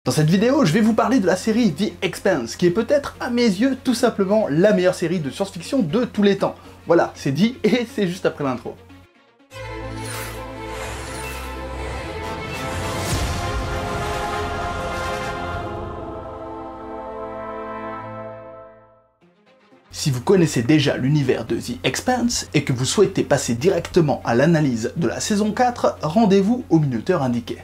Dans cette vidéo, je vais vous parler de la série The Expanse, qui est peut-être, à mes yeux, tout simplement la meilleure série de science-fiction de tous les temps. Voilà, c'est dit, et c'est juste après l'intro. Si vous connaissez déjà l'univers de The Expanse et que vous souhaitez passer directement à l'analyse de la saison 4, rendez-vous au minuteur indiqué.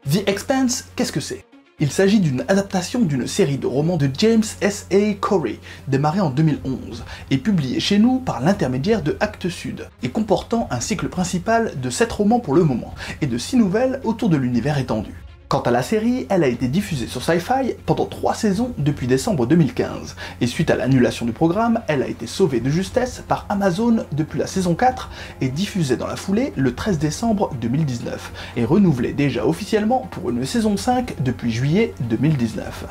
The Expanse, qu'est-ce que c'est? Il s'agit d'une adaptation d'une série de romans de James S.A. Corey, démarrée en 2011, et publiée chez nous par l'intermédiaire de Actes Sud, et comportant un cycle principal de 7 romans pour le moment, et de 6 nouvelles autour de l'univers étendu. Quant à la série, elle a été diffusée sur Sci-Fi pendant 3 saisons depuis décembre 2015, et suite à l'annulation du programme, elle a été sauvée de justesse par Amazon depuis la saison 4 et diffusée dans la foulée le 13 décembre 2019, et renouvelée déjà officiellement pour une saison 5 depuis juillet 2019.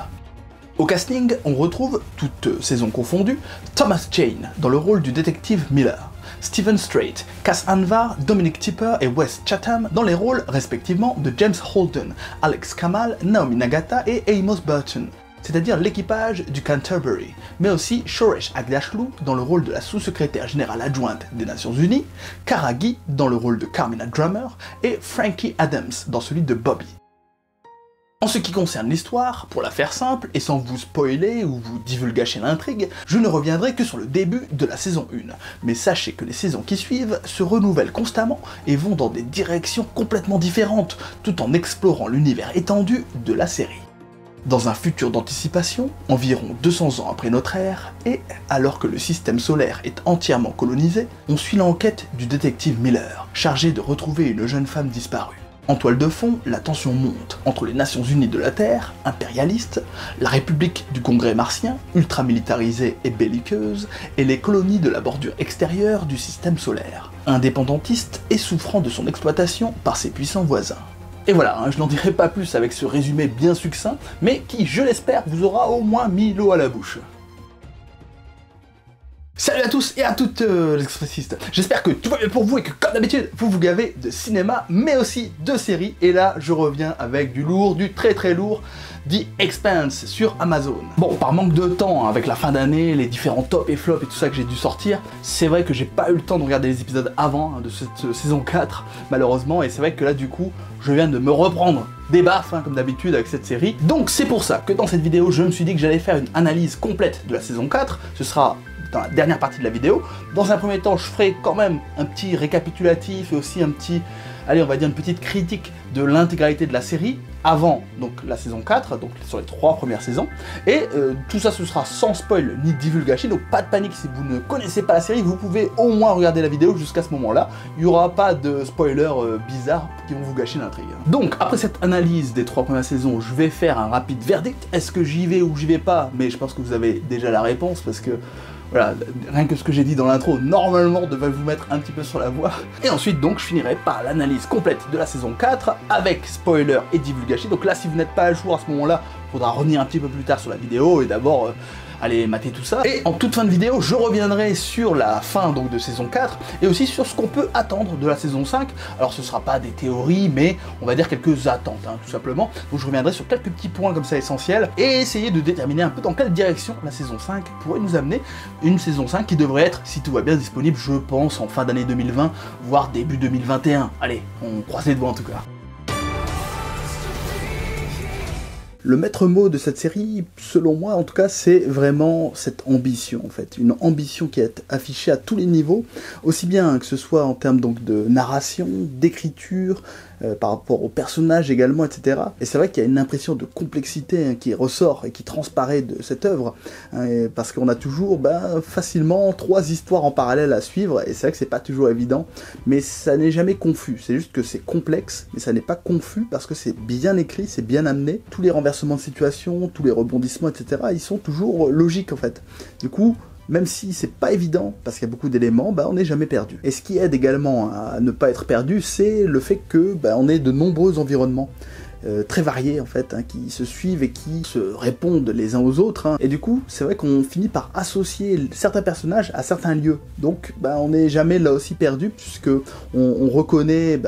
Au casting, on retrouve, toutes saisons confondues, Thomas Jane dans le rôle du détective Miller, Stephen Strait, Cass Anvar, Dominic Tipper et Wes Chatham dans les rôles respectivement de James Holden, Alex Kamal, Naomi Nagata et Amos Burton, c'est-à-dire l'équipage du Canterbury, mais aussi Shoresh Aghdashloo dans le rôle de la sous-secrétaire générale adjointe des Nations Unies, Kara Gee dans le rôle de Carmina Drummer et Frankie Adams dans celui de Bobby. En ce qui concerne l'histoire, pour la faire simple, et sans vous spoiler ou vous divulgacher l'intrigue, je ne reviendrai que sur le début de la saison 1, mais sachez que les saisons qui suivent se renouvellent constamment et vont dans des directions complètement différentes, tout en explorant l'univers étendu de la série. Dans un futur d'anticipation, environ 200 ans après notre ère, et alors que le système solaire est entièrement colonisé, on suit l'enquête du détective Miller, chargé de retrouver une jeune femme disparue. En toile de fond, la tension monte entre les Nations Unies de la Terre, impérialistes, la République du Congrès martien, ultra-militarisée et belliqueuse, et les colonies de la bordure extérieure du système solaire, indépendantistes et souffrant de son exploitation par ses puissants voisins. Et voilà, je n'en dirai pas plus avec ce résumé bien succinct, mais qui, je l'espère, vous aura au moins mis l'eau à la bouche. Salut à tous et à toutes les expressistes. J'espère que tout va bien pour vous et que comme d'habitude vous vous gavez de cinéma mais aussi de séries, et là je reviens avec du lourd, du très très lourd, The Expanse sur Amazon. Bon, par manque de temps, avec la fin d'année, les différents tops et flops et tout ça que j'ai dû sortir, c'est vrai que j'ai pas eu le temps de regarder les épisodes avant de cette saison 4 malheureusement, et c'est vrai que là du coup je viens de me reprendre des baffes comme d'habitude avec cette série. Donc c'est pour ça que dans cette vidéo je me suis dit que j'allais faire une analyse complète de la saison 4, ce sera dans la dernière partie de la vidéo. Dans un premier temps, je ferai quand même un petit récapitulatif et aussi un petit, allez, on va dire une petite critique de l'intégralité de la série avant donc la saison 4, donc sur les 3 premières saisons. Et tout ça, ce sera sans spoil ni divulgation, donc pas de panique si vous ne connaissez pas la série, vous pouvez au moins regarder la vidéo jusqu'à ce moment-là. Il n'y aura pas de spoilers bizarres qui vont vous gâcher l'intrigue. Donc après cette analyse des 3 premières saisons, je vais faire un rapide verdict. Est-ce que j'y vais ou j'y vais pas? Mais je pense que vous avez déjà la réponse parce que voilà, rien que ce que j'ai dit dans l'intro, normalement, devrait vous mettre un petit peu sur la voie. Et ensuite, donc, je finirai par l'analyse complète de la saison 4, avec spoiler et divulgation. Donc là, si vous n'êtes pas à jour à ce moment-là, il faudra revenir un petit peu plus tard sur la vidéo, et d'abord, allez mater tout ça. Et en toute fin de vidéo, je reviendrai sur la fin donc de saison 4, et aussi sur ce qu'on peut attendre de la saison 5. Alors ce sera pas des théories, mais on va dire quelques attentes, tout simplement. Donc je reviendrai sur quelques petits points comme ça essentiels, et essayer de déterminer un peu dans quelle direction la saison 5 pourrait nous amener. Une saison 5 qui devrait être, si tout va bien, disponible, je pense, en fin d'année 2020, voire début 2021. Allez, on croise les doigts en tout cas. Le maître mot de cette série, selon moi en tout cas, c'est vraiment cette ambition en fait. Une ambition qui est affichée à tous les niveaux, aussi bien que ce soit en termes donc de narration, d'écriture, par rapport aux personnages également, etc. Et c'est vrai qu'il y a une impression de complexité qui ressort et qui transparaît de cette œuvre, parce qu'on a toujours facilement 3 histoires en parallèle à suivre, et c'est vrai que c'est pas toujours évident, mais ça n'est jamais confus. C'est juste que c'est complexe, mais ça n'est pas confus parce que c'est bien écrit, c'est bien amené. Tous les renversements de situation, tous les rebondissements, etc., ils sont toujours logiques en fait. Du coup, même si c'est pas évident, parce qu'il y a beaucoup d'éléments, on n'est jamais perdu. Et ce qui aide également à ne pas être perdu, c'est le fait que on ait de nombreux environnements très variés en fait, qui se suivent et qui se répondent les uns aux autres. Et du coup, c'est vrai qu'on finit par associer certains personnages à certains lieux. Donc, on n'est jamais là aussi perdu, puisque on reconnaît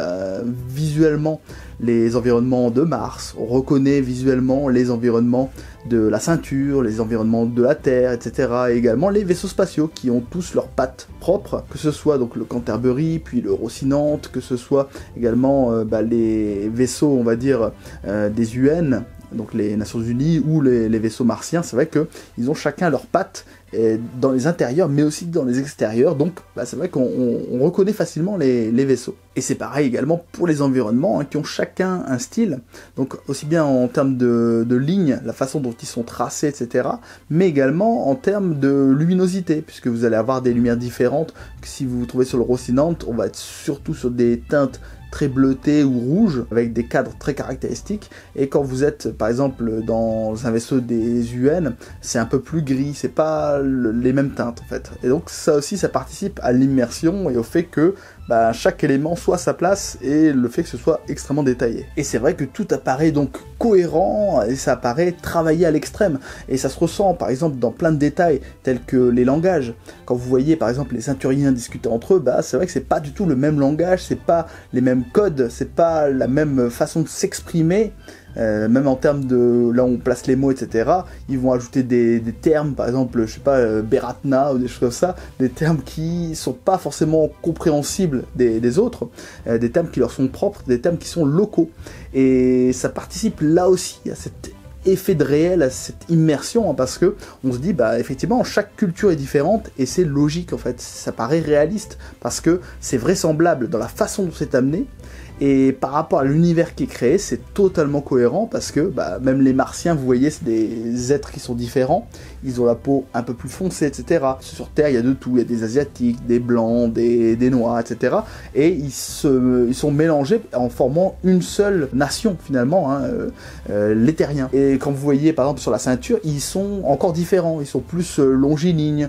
visuellement les environnements de Mars, on reconnaît visuellement les environnements de la ceinture, les environnements de la Terre, etc. Et également les vaisseaux spatiaux qui ont tous leurs pattes propres, que ce soit donc le Canterbury, puis le Rocinante, que ce soit également les vaisseaux, on va dire, des UN, donc les Nations Unies, ou les vaisseaux martiens. C'est vrai qu'ils ont chacun leurs pattes dans les intérieurs, mais aussi dans les extérieurs, donc c'est vrai qu'on reconnaît facilement les vaisseaux. Et c'est pareil également pour les environnements, qui ont chacun un style, donc aussi bien en termes de lignes, la façon dont ils sont tracés, etc., mais également en termes de luminosité, puisque vous allez avoir des lumières différentes. Si vous vous trouvez sur le Rocinante, on va être surtout sur des teintes très bleuté ou rouge, avec des cadres très caractéristiques, et quand vous êtes par exemple dans un vaisseau des UN, c'est un peu plus gris, c'est pas les mêmes teintes en fait. Et donc ça aussi, ça participe à l'immersion et au fait que chaque élément soit à sa place et le fait que ce soit extrêmement détaillé. Et c'est vrai que tout apparaît donc cohérent et ça apparaît travaillé à l'extrême. Et ça se ressent par exemple dans plein de détails tels que les langages. Quand vous voyez par exemple les ceinturiens discuter entre eux, c'est vrai que c'est pas du tout le même langage, c'est pas les mêmes codes, c'est pas la même façon de s'exprimer. Même en termes de là où on place les mots, etc., ils vont ajouter des termes, par exemple, je sais pas, Beratna ou des choses comme ça, des termes qui sont pas forcément compréhensibles des autres, des termes qui leur sont propres, des termes qui sont locaux. Et ça participe là aussi à cet effet de réel, à cette immersion, parce que on se dit, effectivement, chaque culture est différente et c'est logique en fait, ça paraît réaliste parce que c'est vraisemblable dans la façon dont c'est amené. Et par rapport à l'univers qui est créé, c'est totalement cohérent parce que même les Martiens, vous voyez, c'est des êtres qui sont différents. Ils ont la peau un peu plus foncée, etc. Sur Terre, il y a de tout. Il y a des Asiatiques, des Blancs, des Noirs, etc. Et ils sont mélangés en formant une seule nation, finalement, les Terriens. Et quand vous voyez, par exemple, sur la ceinture, ils sont encore différents. Ils sont plus longilignes,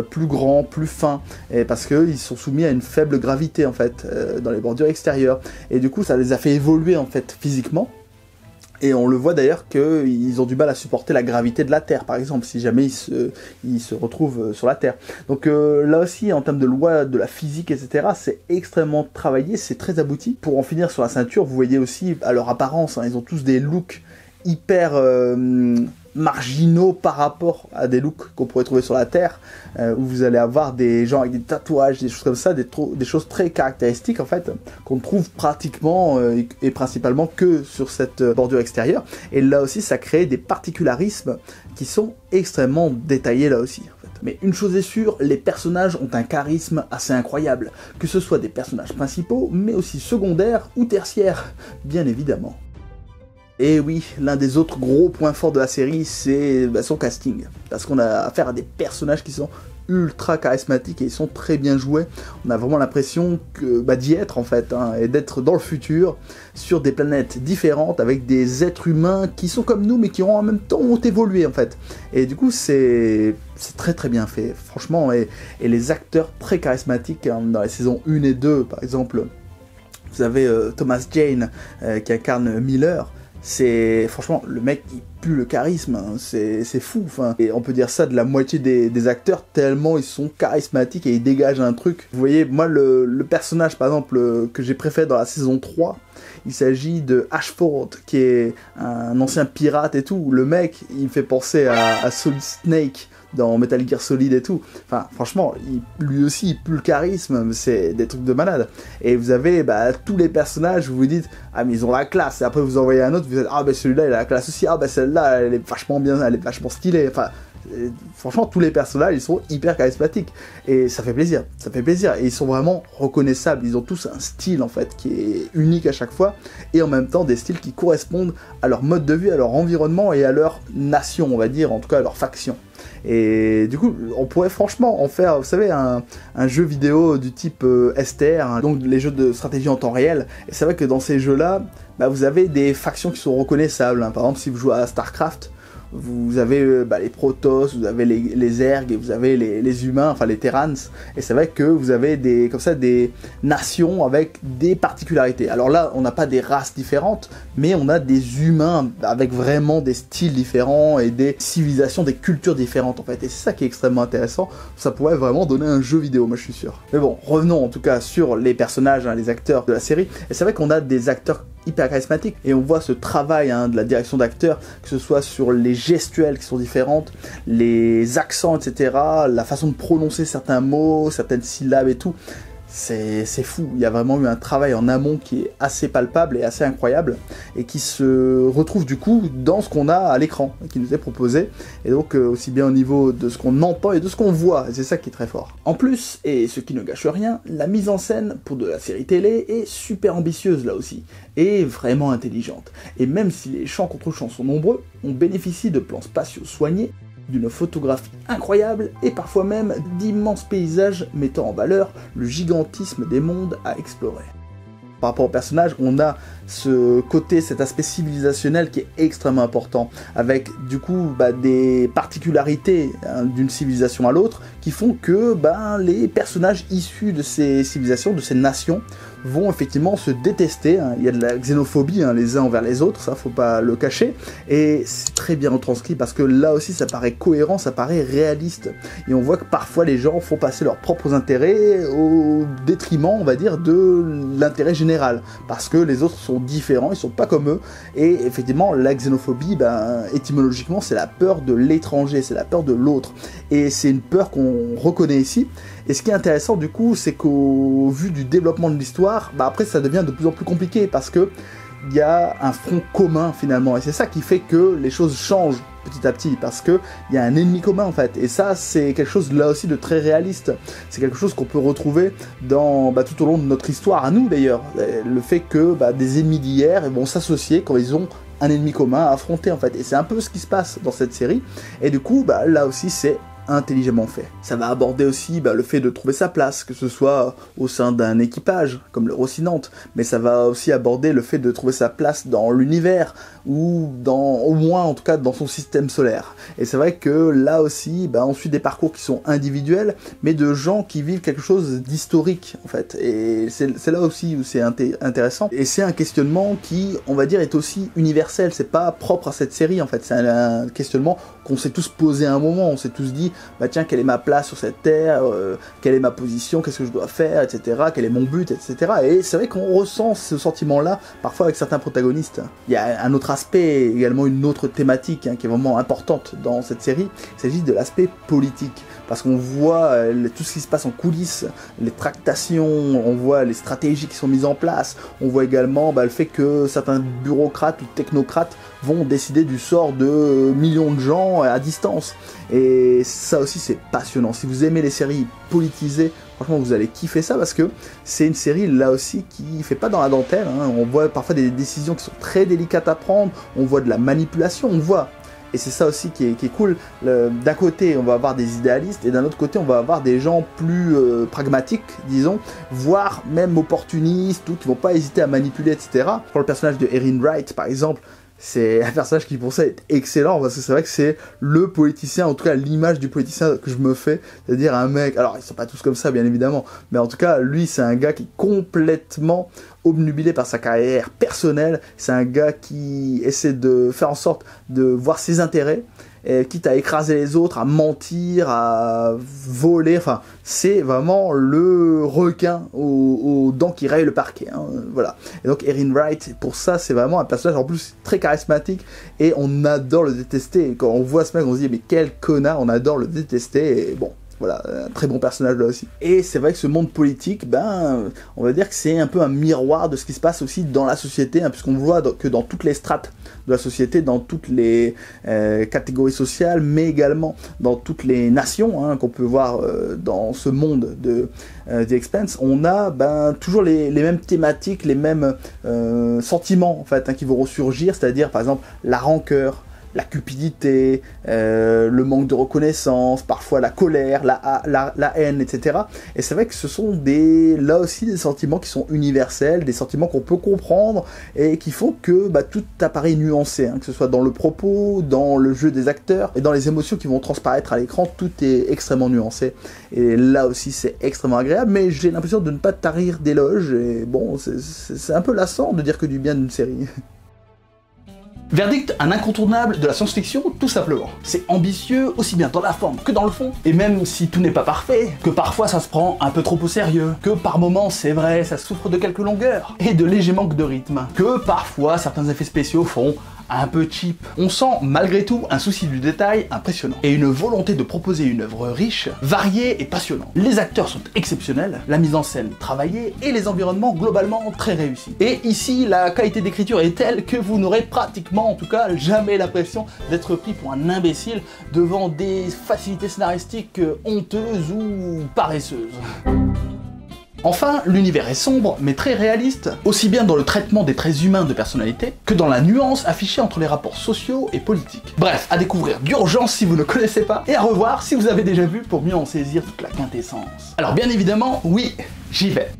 plus grands, plus fins. Et parce qu'ils sont soumis à une faible gravité, en fait, dans les bordures extérieures. Et du coup, ça les a fait évoluer en fait physiquement. Et on le voit d'ailleurs qu'ils ont du mal à supporter la gravité de la Terre, par exemple, si jamais ils se retrouvent sur la Terre. Donc là aussi, en termes de loi de la physique, etc., c'est extrêmement travaillé, c'est très abouti. Pour en finir sur la ceinture, vous voyez aussi à leur apparence, ils ont tous des looks hyper marginaux par rapport à des looks qu'on pourrait trouver sur la Terre, où vous allez avoir des gens avec des tatouages, des choses comme ça, des choses très caractéristiques en fait, qu'on trouve pratiquement et principalement que sur cette bordure extérieure. Et là aussi, ça crée des particularismes qui sont extrêmement détaillés là aussi. Mais une chose est sûre, les personnages ont un charisme assez incroyable, que ce soit des personnages principaux, mais aussi secondaires ou tertiaires, bien évidemment. Et oui, l'un des autres gros points forts de la série, c'est son casting. Parce qu'on a affaire à des personnages qui sont ultra charismatiques et ils sont très bien joués. On a vraiment l'impression d'y être en fait, et d'être dans le futur, sur des planètes différentes, avec des êtres humains qui sont comme nous, mais qui en même temps ont évolué en fait. Et du coup, c'est très très bien fait, franchement, et les acteurs très charismatiques, dans les saisons 1 et 2, par exemple, vous avez Thomas Jane qui incarne Miller. C'est franchement, le mec il pue le charisme, c'est fou, et on peut dire ça de la moitié des acteurs tellement ils sont charismatiques et ils dégagent un truc. Vous voyez, moi le personnage par exemple que j'ai préféré dans la saison 3, il s'agit de Ashford, qui est un ancien pirate et tout. Le mec il fait penser à Solid Snake dans Metal Gear Solid et tout. Enfin, franchement, lui aussi, il pue le charisme, c'est des trucs de malade. Et vous avez tous les personnages, vous vous dites, ah mais ils ont la classe, et après vous envoyez un autre, vous dites, ah ben celui-là il a la classe aussi, ah ben celle-là elle est vachement bien, elle est vachement stylée, enfin... Franchement, tous les personnages, ils sont hyper charismatiques. Et ça fait plaisir, Et ils sont vraiment reconnaissables. Ils ont tous un style, en fait, qui est unique à chaque fois. Et en même temps, des styles qui correspondent à leur mode de vie, à leur environnement et à leur nation, on va dire, en tout cas à leur faction. Et du coup, on pourrait franchement en faire, vous savez, un jeu vidéo du type STR, donc les jeux de stratégie en temps réel. Et c'est vrai que dans ces jeux-là, vous avez des factions qui sont reconnaissables. Par exemple, si vous jouez à StarCraft, vous avez les Protoss, vous avez les Zerg, et vous avez les humains, enfin les Terrans, et c'est vrai que vous avez des nations avec des particularités. Alors là, on n'a pas des races différentes, mais on a des humains avec vraiment des styles différents et des civilisations, des cultures différentes en fait, et c'est ça qui est extrêmement intéressant. Ça pourrait vraiment donner un jeu vidéo, moi je suis sûr. Mais bon, revenons en tout cas sur les personnages, les acteurs de la série, et c'est vrai qu'on a des acteurs hyper charismatique, et on voit ce travail de la direction d'acteur, que ce soit sur les gestuelles qui sont différentes, les accents, etc., la façon de prononcer certains mots, certaines syllabes et tout. C'est fou, il y a vraiment eu un travail en amont qui est assez palpable et assez incroyable, et qui se retrouve du coup dans ce qu'on a à l'écran, qui nous est proposé, et donc aussi bien au niveau de ce qu'on entend et de ce qu'on voit, et c'est ça qui est très fort. En plus, et ce qui ne gâche rien, la mise en scène pour de la série télé est super ambitieuse là aussi, et vraiment intelligente. Et même si les champs contre champs sont nombreux, on bénéficie de plans spatiaux soignés, d'une photographie incroyable et parfois même d'immenses paysages mettant en valeur le gigantisme des mondes à explorer. Par rapport au personnage, on a ce côté, cet aspect civilisationnel qui est extrêmement important, avec du coup des particularités d'une civilisation à l'autre qui font que les personnages issus de ces civilisations, de ces nations, vont effectivement se détester. Il y a de la xénophobie les uns envers les autres, ça faut pas le cacher, et c'est très bien retranscrit parce que là aussi ça paraît cohérent, ça paraît réaliste, et on voit que parfois les gens font passer leurs propres intérêts au détriment, on va dire, de l'intérêt général, parce que les autres sont différents, ils sont pas comme eux, et effectivement la xénophobie, étymologiquement c'est la peur de l'étranger, c'est la peur de l'autre, et c'est une peur qu'on reconnaît ici. Et ce qui est intéressant du coup, c'est qu'au vu du développement de l'histoire, après ça devient de plus en plus compliqué, parce que il y a un front commun finalement, et c'est ça qui fait que les choses changent petit à petit, parce que il y a un ennemi commun en fait, et ça c'est quelque chose là aussi de très réaliste, c'est quelque chose qu'on peut retrouver dans tout au long de notre histoire, à nous d'ailleurs, le fait que des ennemis d'hier vont s'associer quand ils ont un ennemi commun à affronter en fait, et c'est un peu ce qui se passe dans cette série, et du coup là aussi c'est intelligemment fait. Ça va aborder aussi le fait de trouver sa place, que ce soit au sein d'un équipage, comme le Rocinante, mais ça va aussi aborder le fait de trouver sa place dans l'univers, ou au moins en tout cas dans son système solaire. Et c'est vrai que là aussi, on suit des parcours qui sont individuels, mais de gens qui vivent quelque chose d'historique en fait. Et c'est là aussi où c'est intéressant. Et c'est un questionnement qui, on va dire, est aussi universel. C'est pas propre à cette série en fait. C'est un questionnement qu'on s'est tous posé à un moment. On s'est tous dit, tiens, quelle est ma place sur cette terre, quelle est ma position, qu'est-ce que je dois faire, etc. Quel est mon but, etc. Et c'est vrai qu'on ressent ce sentiment-là parfois avec certains protagonistes. Il y a un autre aspect, également une autre thématique qui est vraiment importante dans cette série, il s'agit de l'aspect politique, parce qu'on voit tout ce qui se passe en coulisses, les tractations, on voit les stratégies qui sont mises en place, on voit également le fait que certains bureaucrates ou technocrates vont décider du sort de millions de gens à distance, et ça aussi c'est passionnant. Si vous aimez les séries politisées, franchement vous allez kiffer ça, parce que c'est une série là aussi qui fait pas dans la dentelle, on voit parfois des décisions qui sont très délicates à prendre, on voit de la manipulation, on voit, et c'est ça aussi qui est cool, d'un côté on va avoir des idéalistes, et d'un autre côté on va avoir des gens plus pragmatiques, disons, voire même opportunistes, ou qui vont pas hésiter à manipuler, etc. Pour le personnage de Erin Wright par exemple, c'est un personnage qui pour ça est excellent, parce que c'est vrai que c'est le politicien, en tout cas l'image du politicien que je me fais, c'est-à-dire un mec, alors ils sont pas tous comme ça bien évidemment, mais en tout cas lui c'est un gars qui est complètement obnubilé par sa carrière personnelle, c'est un gars qui essaie de faire en sorte de voir ses intérêts, et quitte à écraser les autres, à mentir, à voler, enfin c'est vraiment le requin aux dents qui rayent le parquet, voilà. Et donc Erin Wright, pour ça c'est vraiment un personnage en plus très charismatique, et on adore le détester, et quand on voit ce mec on se dit mais quel connard, on adore le détester, et bon, voilà, un très bon personnage là aussi. Et c'est vrai que ce monde politique, on va dire que c'est un peu un miroir de ce qui se passe aussi dans la société, puisqu'on voit que dans toutes les strates de la société, dans toutes les catégories sociales, mais également dans toutes les nations qu'on peut voir dans ce monde de The Expanse, on a toujours les mêmes thématiques, les mêmes sentiments en fait qui vont ressurgir, c'est-à-dire par exemple la rancœur, la cupidité, le manque de reconnaissance, parfois la colère, la haine, etc. Et c'est vrai que ce sont là aussi des sentiments qui sont universels, des sentiments qu'on peut comprendre et qui font que tout apparaît nuancé, que ce soit dans le propos, dans le jeu des acteurs et dans les émotions qui vont transparaître à l'écran, tout est extrêmement nuancé. Et là aussi c'est extrêmement agréable, mais j'ai l'impression de ne pas tarir d'éloges, et bon, c'est un peu lassant de dire que du bien d'une série. Verdict, un incontournable de la science-fiction, tout simplement. C'est ambitieux, aussi bien dans la forme que dans le fond, et même si tout n'est pas parfait, que parfois ça se prend un peu trop au sérieux, que par moments, c'est vrai, ça souffre de quelques longueurs, et de légers manques de rythme, que parfois certains effets spéciaux font un peu cheap. On sent malgré tout un souci du détail impressionnant, et une volonté de proposer une œuvre riche, variée et passionnante. Les acteurs sont exceptionnels, la mise en scène travaillée, et les environnements globalement très réussis. Et ici, la qualité d'écriture est telle que vous n'aurez pratiquement, en tout cas, jamais l'impression d'être pris pour un imbécile devant des facilités scénaristiques honteuses ou paresseuses. Enfin, l'univers est sombre, mais très réaliste, aussi bien dans le traitement des traits humains de personnalité, que dans la nuance affichée entre les rapports sociaux et politiques. Bref, à découvrir d'urgence si vous ne connaissez pas, et à revoir si vous avez déjà vu pour mieux en saisir toute la quintessence. Alors bien évidemment, oui, j'y vais.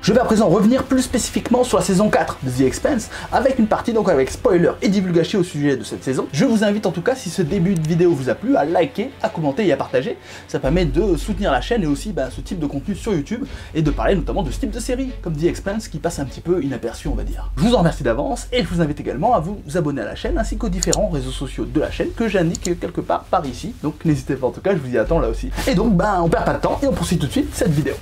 Je vais à présent revenir plus spécifiquement sur la saison 4 de The Expanse, avec une partie donc avec spoiler et divulgation au sujet de cette saison. Je vous invite en tout cas, si ce début de vidéo vous a plu, à liker, à commenter et à partager. Ça permet de soutenir la chaîne et aussi ce type de contenu sur YouTube, et de parler notamment de ce type de série, comme The Expanse, qui passe un petit peu inaperçu on va dire. Je vous en remercie d'avance, et je vous invite également à vous abonner à la chaîne, ainsi qu'aux différents réseaux sociaux de la chaîne, que j'indique quelque part par ici. Donc n'hésitez pas en tout cas, je vous y attends là aussi. Et donc on perd pas de temps, et on poursuit tout de suite cette vidéo.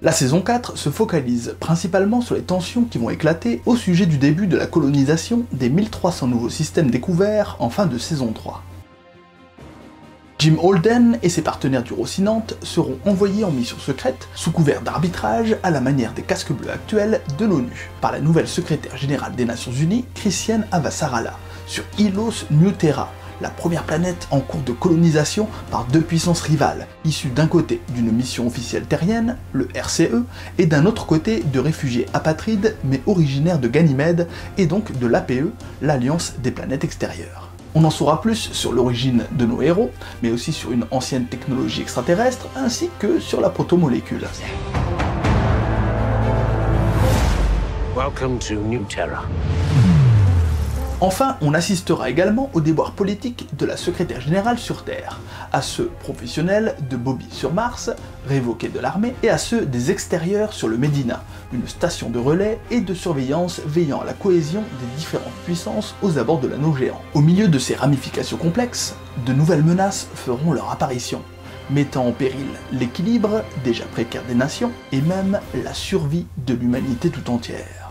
La saison 4 se focalise principalement sur les tensions qui vont éclater au sujet du début de la colonisation des 1300 nouveaux systèmes découverts en fin de saison 3. Jim Holden et ses partenaires du Rocinante seront envoyés en mission secrète, sous couvert d'arbitrage à la manière des casques bleus actuels de l'ONU, par la nouvelle secrétaire générale des Nations Unies, Christiane Avasarala, sur Ilos New Terra, la première planète en cours de colonisation par deux puissances rivales, issues d'un côté d'une mission officielle terrienne, le RCE, et d'un autre côté de réfugiés apatrides mais originaires de Ganymède, et donc de l'APE, l'Alliance des planètes extérieures. On en saura plus sur l'origine de nos héros, mais aussi sur une ancienne technologie extraterrestre, ainsi que sur la protomolécule. Welcome to New Terra. Enfin, on assistera également au déboire politique de la secrétaire générale sur Terre, à ceux professionnels de Bobby sur Mars, révoqués de l'armée, et à ceux des extérieurs sur le Medina, une station de relais et de surveillance veillant à la cohésion des différentes puissances aux abords de l'anneau géant. Au milieu de ces ramifications complexes, de nouvelles menaces feront leur apparition, mettant en péril l'équilibre, déjà précaire des nations, et même la survie de l'humanité tout entière.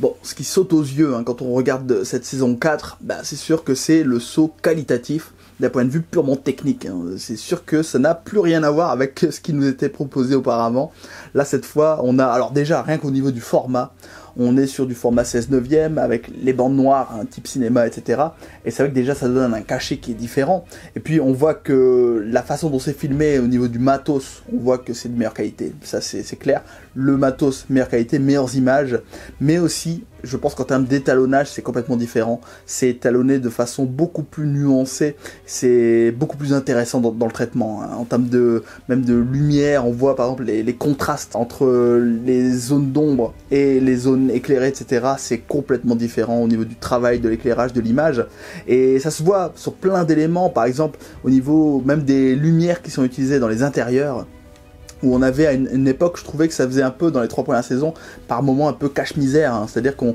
Bon, ce qui saute aux yeux quand on regarde cette saison 4, c'est sûr que c'est le saut qualitatif d'un point de vue purement technique. C'est sûr que ça n'a plus rien à voir avec ce qui nous était proposé auparavant. Là, cette fois, on a, alors déjà, rien qu'au niveau du format, on est sur du format 16/9 avec les bandes noires, type cinéma, etc. Et c'est vrai que déjà ça donne un cachet qui est différent. Et puis on voit que la façon dont c'est filmé au niveau du matos, on voit que c'est de meilleure qualité. Ça c'est clair. Le matos, meilleure qualité, meilleures images. Mais aussi, je pense qu'en termes d'étalonnage, c'est complètement différent. C'est étalonné de façon beaucoup plus nuancée. C'est beaucoup plus intéressant dans le traitement. En termes même de lumière, on voit par exemple les contrastes entre les zones d'ombre et les zones éclairées, etc. C'est complètement différent au niveau du travail, de l'éclairage, de l'image. Et ça se voit sur plein d'éléments, par exemple au niveau même des lumières qui sont utilisées dans les intérieurs, où on avait à une époque, je trouvais que ça faisait un peu dans les 3 premières saisons, par moments un peu cache-misère, c'est-à-dire qu'on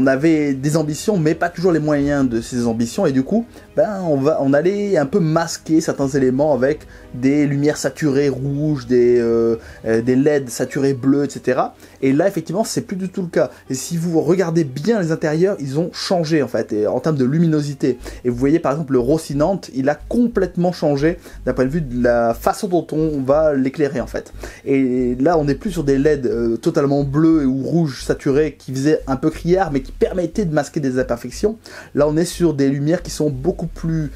avait des ambitions, mais pas toujours les moyens de ces ambitions, et du coup, on allait un peu masquer certains éléments avec des lumières saturées rouges, des LED saturés bleus, etc. Et là, effectivement, c'est plus du tout le cas. Et si vous regardez bien les intérieurs, ils ont changé, en fait, en termes de luminosité. Et vous voyez, par exemple, le Rocinante, il a complètement changé d'un point de vue de la façon dont on va l'éclairer, en fait. Et là, on n'est plus sur des LED totalement bleus ou rouges saturés qui faisaient un peu criards, mais qui permettaient de masquer des imperfections. Là, on est sur des lumières qui sont beaucoup plus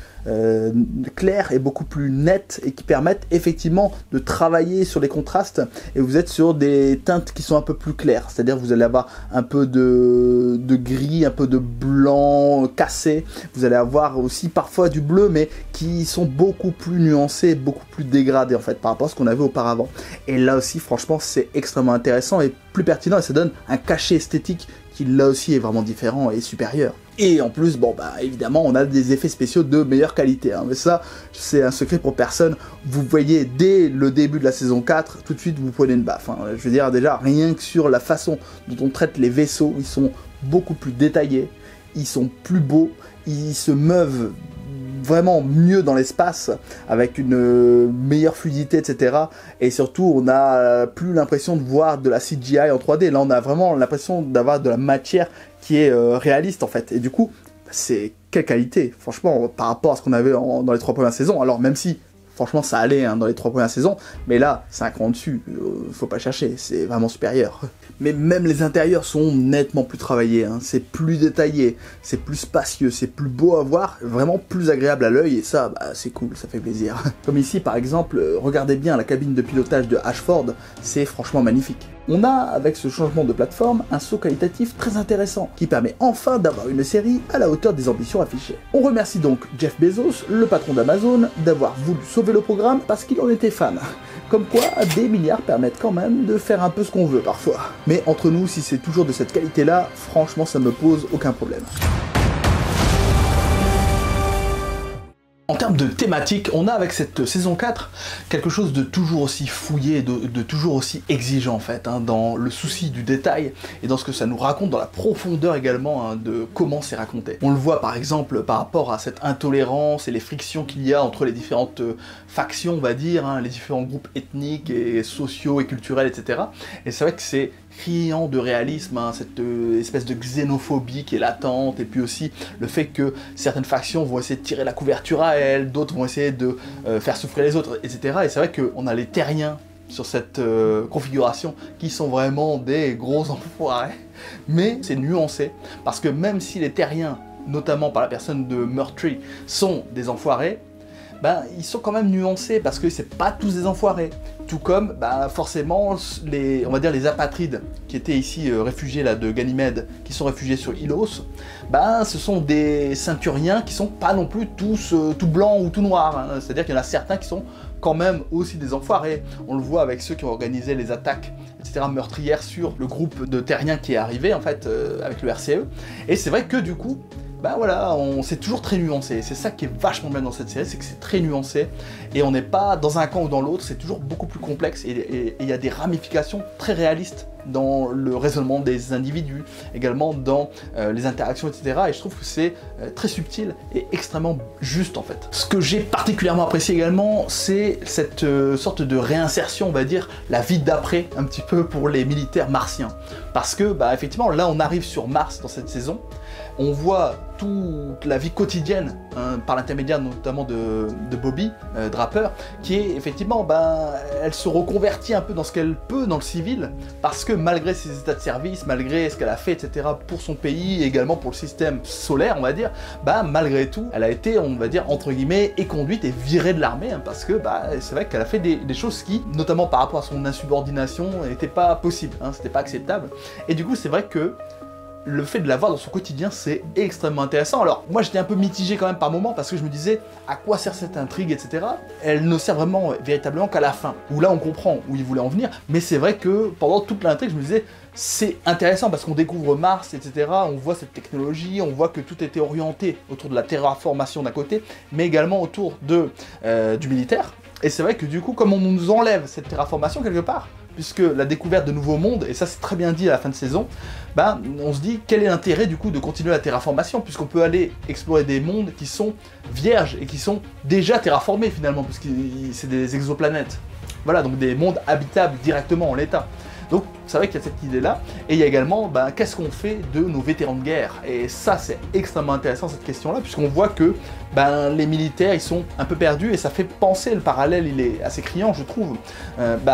claires et beaucoup plus nettes et qui permettent effectivement de travailler sur les contrastes, et vous êtes sur des teintes qui sont un peu plus claires, c'est-à-dire vous allez avoir un peu de gris, un peu de blanc cassé, vous allez avoir aussi parfois du bleu, mais qui sont beaucoup plus nuancés, beaucoup plus dégradés en fait par rapport à ce qu'on avait auparavant. Et là aussi franchement c'est extrêmement intéressant et plus pertinent, et ça donne un cachet esthétique qui là aussi est vraiment différent et supérieur. Et en plus, bon bah évidemment, on a des effets spéciaux de meilleure qualité, hein, mais ça, c'est un secret pour personne. Vous voyez, dès le début de la saison 4, tout de suite, vous prenez une baffe. Hein. Je veux dire, déjà, rien que sur la façon dont on traite les vaisseaux, ils sont beaucoup plus détaillés, ils sont plus beaux, ils se meuvent vraiment mieux dans l'espace, avec une meilleure fluidité, etc. Et surtout, on n'a plus l'impression de voir de la CGI en 3D. Là, on a vraiment l'impression d'avoir de la matière qui est réaliste, en fait. Et du coup, c'est quelle qualité, franchement, par rapport à ce qu'on avait dans les 3 premières saisons. Alors, même si, franchement, ça allait hein, dans les 3 premières saisons, mais là, c'est un cran dessus. Faut pas chercher, c'est vraiment supérieur. Mais même les intérieurs sont nettement plus travaillés, hein. C'est plus détaillé, c'est plus spacieux, c'est plus beau à voir, vraiment plus agréable à l'œil, et ça, bah, c'est cool, ça fait plaisir. Comme ici, par exemple, regardez bien la cabine de pilotage de Ashford, c'est franchement magnifique. On a, avec ce changement de plateforme, un saut qualitatif très intéressant, qui permet enfin d'avoir une série à la hauteur des ambitions affichées. On remercie donc Jeff Bezos, le patron d'Amazon, d'avoir voulu sauver le programme parce qu'il en était fan. Comme quoi, des milliards permettent quand même de faire un peu ce qu'on veut parfois. Mais entre nous, si c'est toujours de cette qualité-là, franchement, ça me pose aucun problème. En termes de thématique, on a avec cette saison 4 quelque chose de toujours aussi fouillé, de toujours aussi exigeant en fait, hein, dans le souci du détail et dans ce que ça nous raconte, dans la profondeur également hein, de comment c'est raconté. On le voit par exemple par rapport à cette intolérance et les frictions qu'il y a entre les différentes factions, on va dire, hein, les différents groupes ethniques et sociaux et culturels, etc. Et c'est vrai que c'est criant de réalisme, hein, cette espèce de xénophobie qui est latente, et puis aussi le fait que certaines factions vont essayer de tirer la couverture à elles, d'autres vont essayer de faire souffrir les autres, etc. Et c'est vrai qu'on a les terriens sur cette configuration qui sont vraiment des gros enfoirés, mais c'est nuancé, parce que même si les terriens, notamment par la personne de Murtry, sont des enfoirés, ben, ils sont quand même nuancés parce que c'est pas tous des enfoirés. Tout comme, ben, forcément, on va dire les apatrides qui étaient ici réfugiés là, de Ganymède, qui sont réfugiés sur Ilos, ben, ce sont des ceinturiens qui sont pas non plus tous tout blancs ou tout noirs. Hein. C'est-à-dire qu'il y en a certains qui sont quand même aussi des enfoirés. On le voit avec ceux qui ont organisé les attaques, etc., meurtrières sur le groupe de terriens qui est arrivé, en fait, avec le RCE. Et c'est vrai que du coup, ben voilà, c'est toujours très nuancé, c'est ça qui est vachement bien dans cette série, c'est que c'est très nuancé, et on n'est pas dans un camp ou dans l'autre, c'est toujours beaucoup plus complexe, et il y a des ramifications très réalistes dans le raisonnement des individus, également dans les interactions, etc. Et je trouve que c'est très subtil et extrêmement juste en fait. Ce que j'ai particulièrement apprécié également, c'est cette sorte de réinsertion, on va dire, la vie d'après, un petit peu pour les militaires martiens. Parce que, bah, effectivement, là on arrive sur Mars dans cette saison, on voit toute la vie quotidienne, hein, par l'intermédiaire notamment de Bobby Draper, qui est effectivement, ben, elle se reconvertit un peu dans ce qu'elle peut dans le civil, parce que malgré ses états de service, malgré ce qu'elle a fait, etc., pour son pays, et également pour le système solaire, on va dire, bah, malgré tout, elle a été, on va dire, entre guillemets, éconduite et virée de l'armée, hein, parce que bah, c'est vrai qu'elle a fait des choses qui, notamment par rapport à son insubordination, n'étaient pas possibles, hein, c'était pas acceptable. Et du coup, c'est vrai que le fait de la voir dans son quotidien, c'est extrêmement intéressant. Alors, moi j'étais un peu mitigé quand même par moments, parce que je me disais, à quoi sert cette intrigue, etc. Elle ne sert vraiment, véritablement qu'à la fin, où là on comprend où il voulait en venir, mais c'est vrai que pendant toute l'intrigue, je me disais, c'est intéressant parce qu'on découvre Mars, etc. On voit cette technologie, on voit que tout était orienté autour de la terraformation d'un côté, mais également autour du militaire. Et c'est vrai que du coup, comme on nous enlève cette terraformation quelque part, puisque la découverte de nouveaux mondes, et ça c'est très bien dit à la fin de saison, ben, on se dit quel est l'intérêt du coup de continuer la terraformation, puisqu'on peut aller explorer des mondes qui sont vierges et qui sont déjà terraformés finalement, puisque c'est des exoplanètes. Voilà, donc des mondes habitables directement en l'état. Donc c'est vrai qu'il y a cette idée-là, et il y a également, ben, qu'est-ce qu'on fait de nos vétérans de guerre? Et ça c'est extrêmement intéressant cette question-là, puisqu'on voit que ben, les militaires ils sont un peu perdus, et ça fait penser, le parallèle il est assez criant je trouve,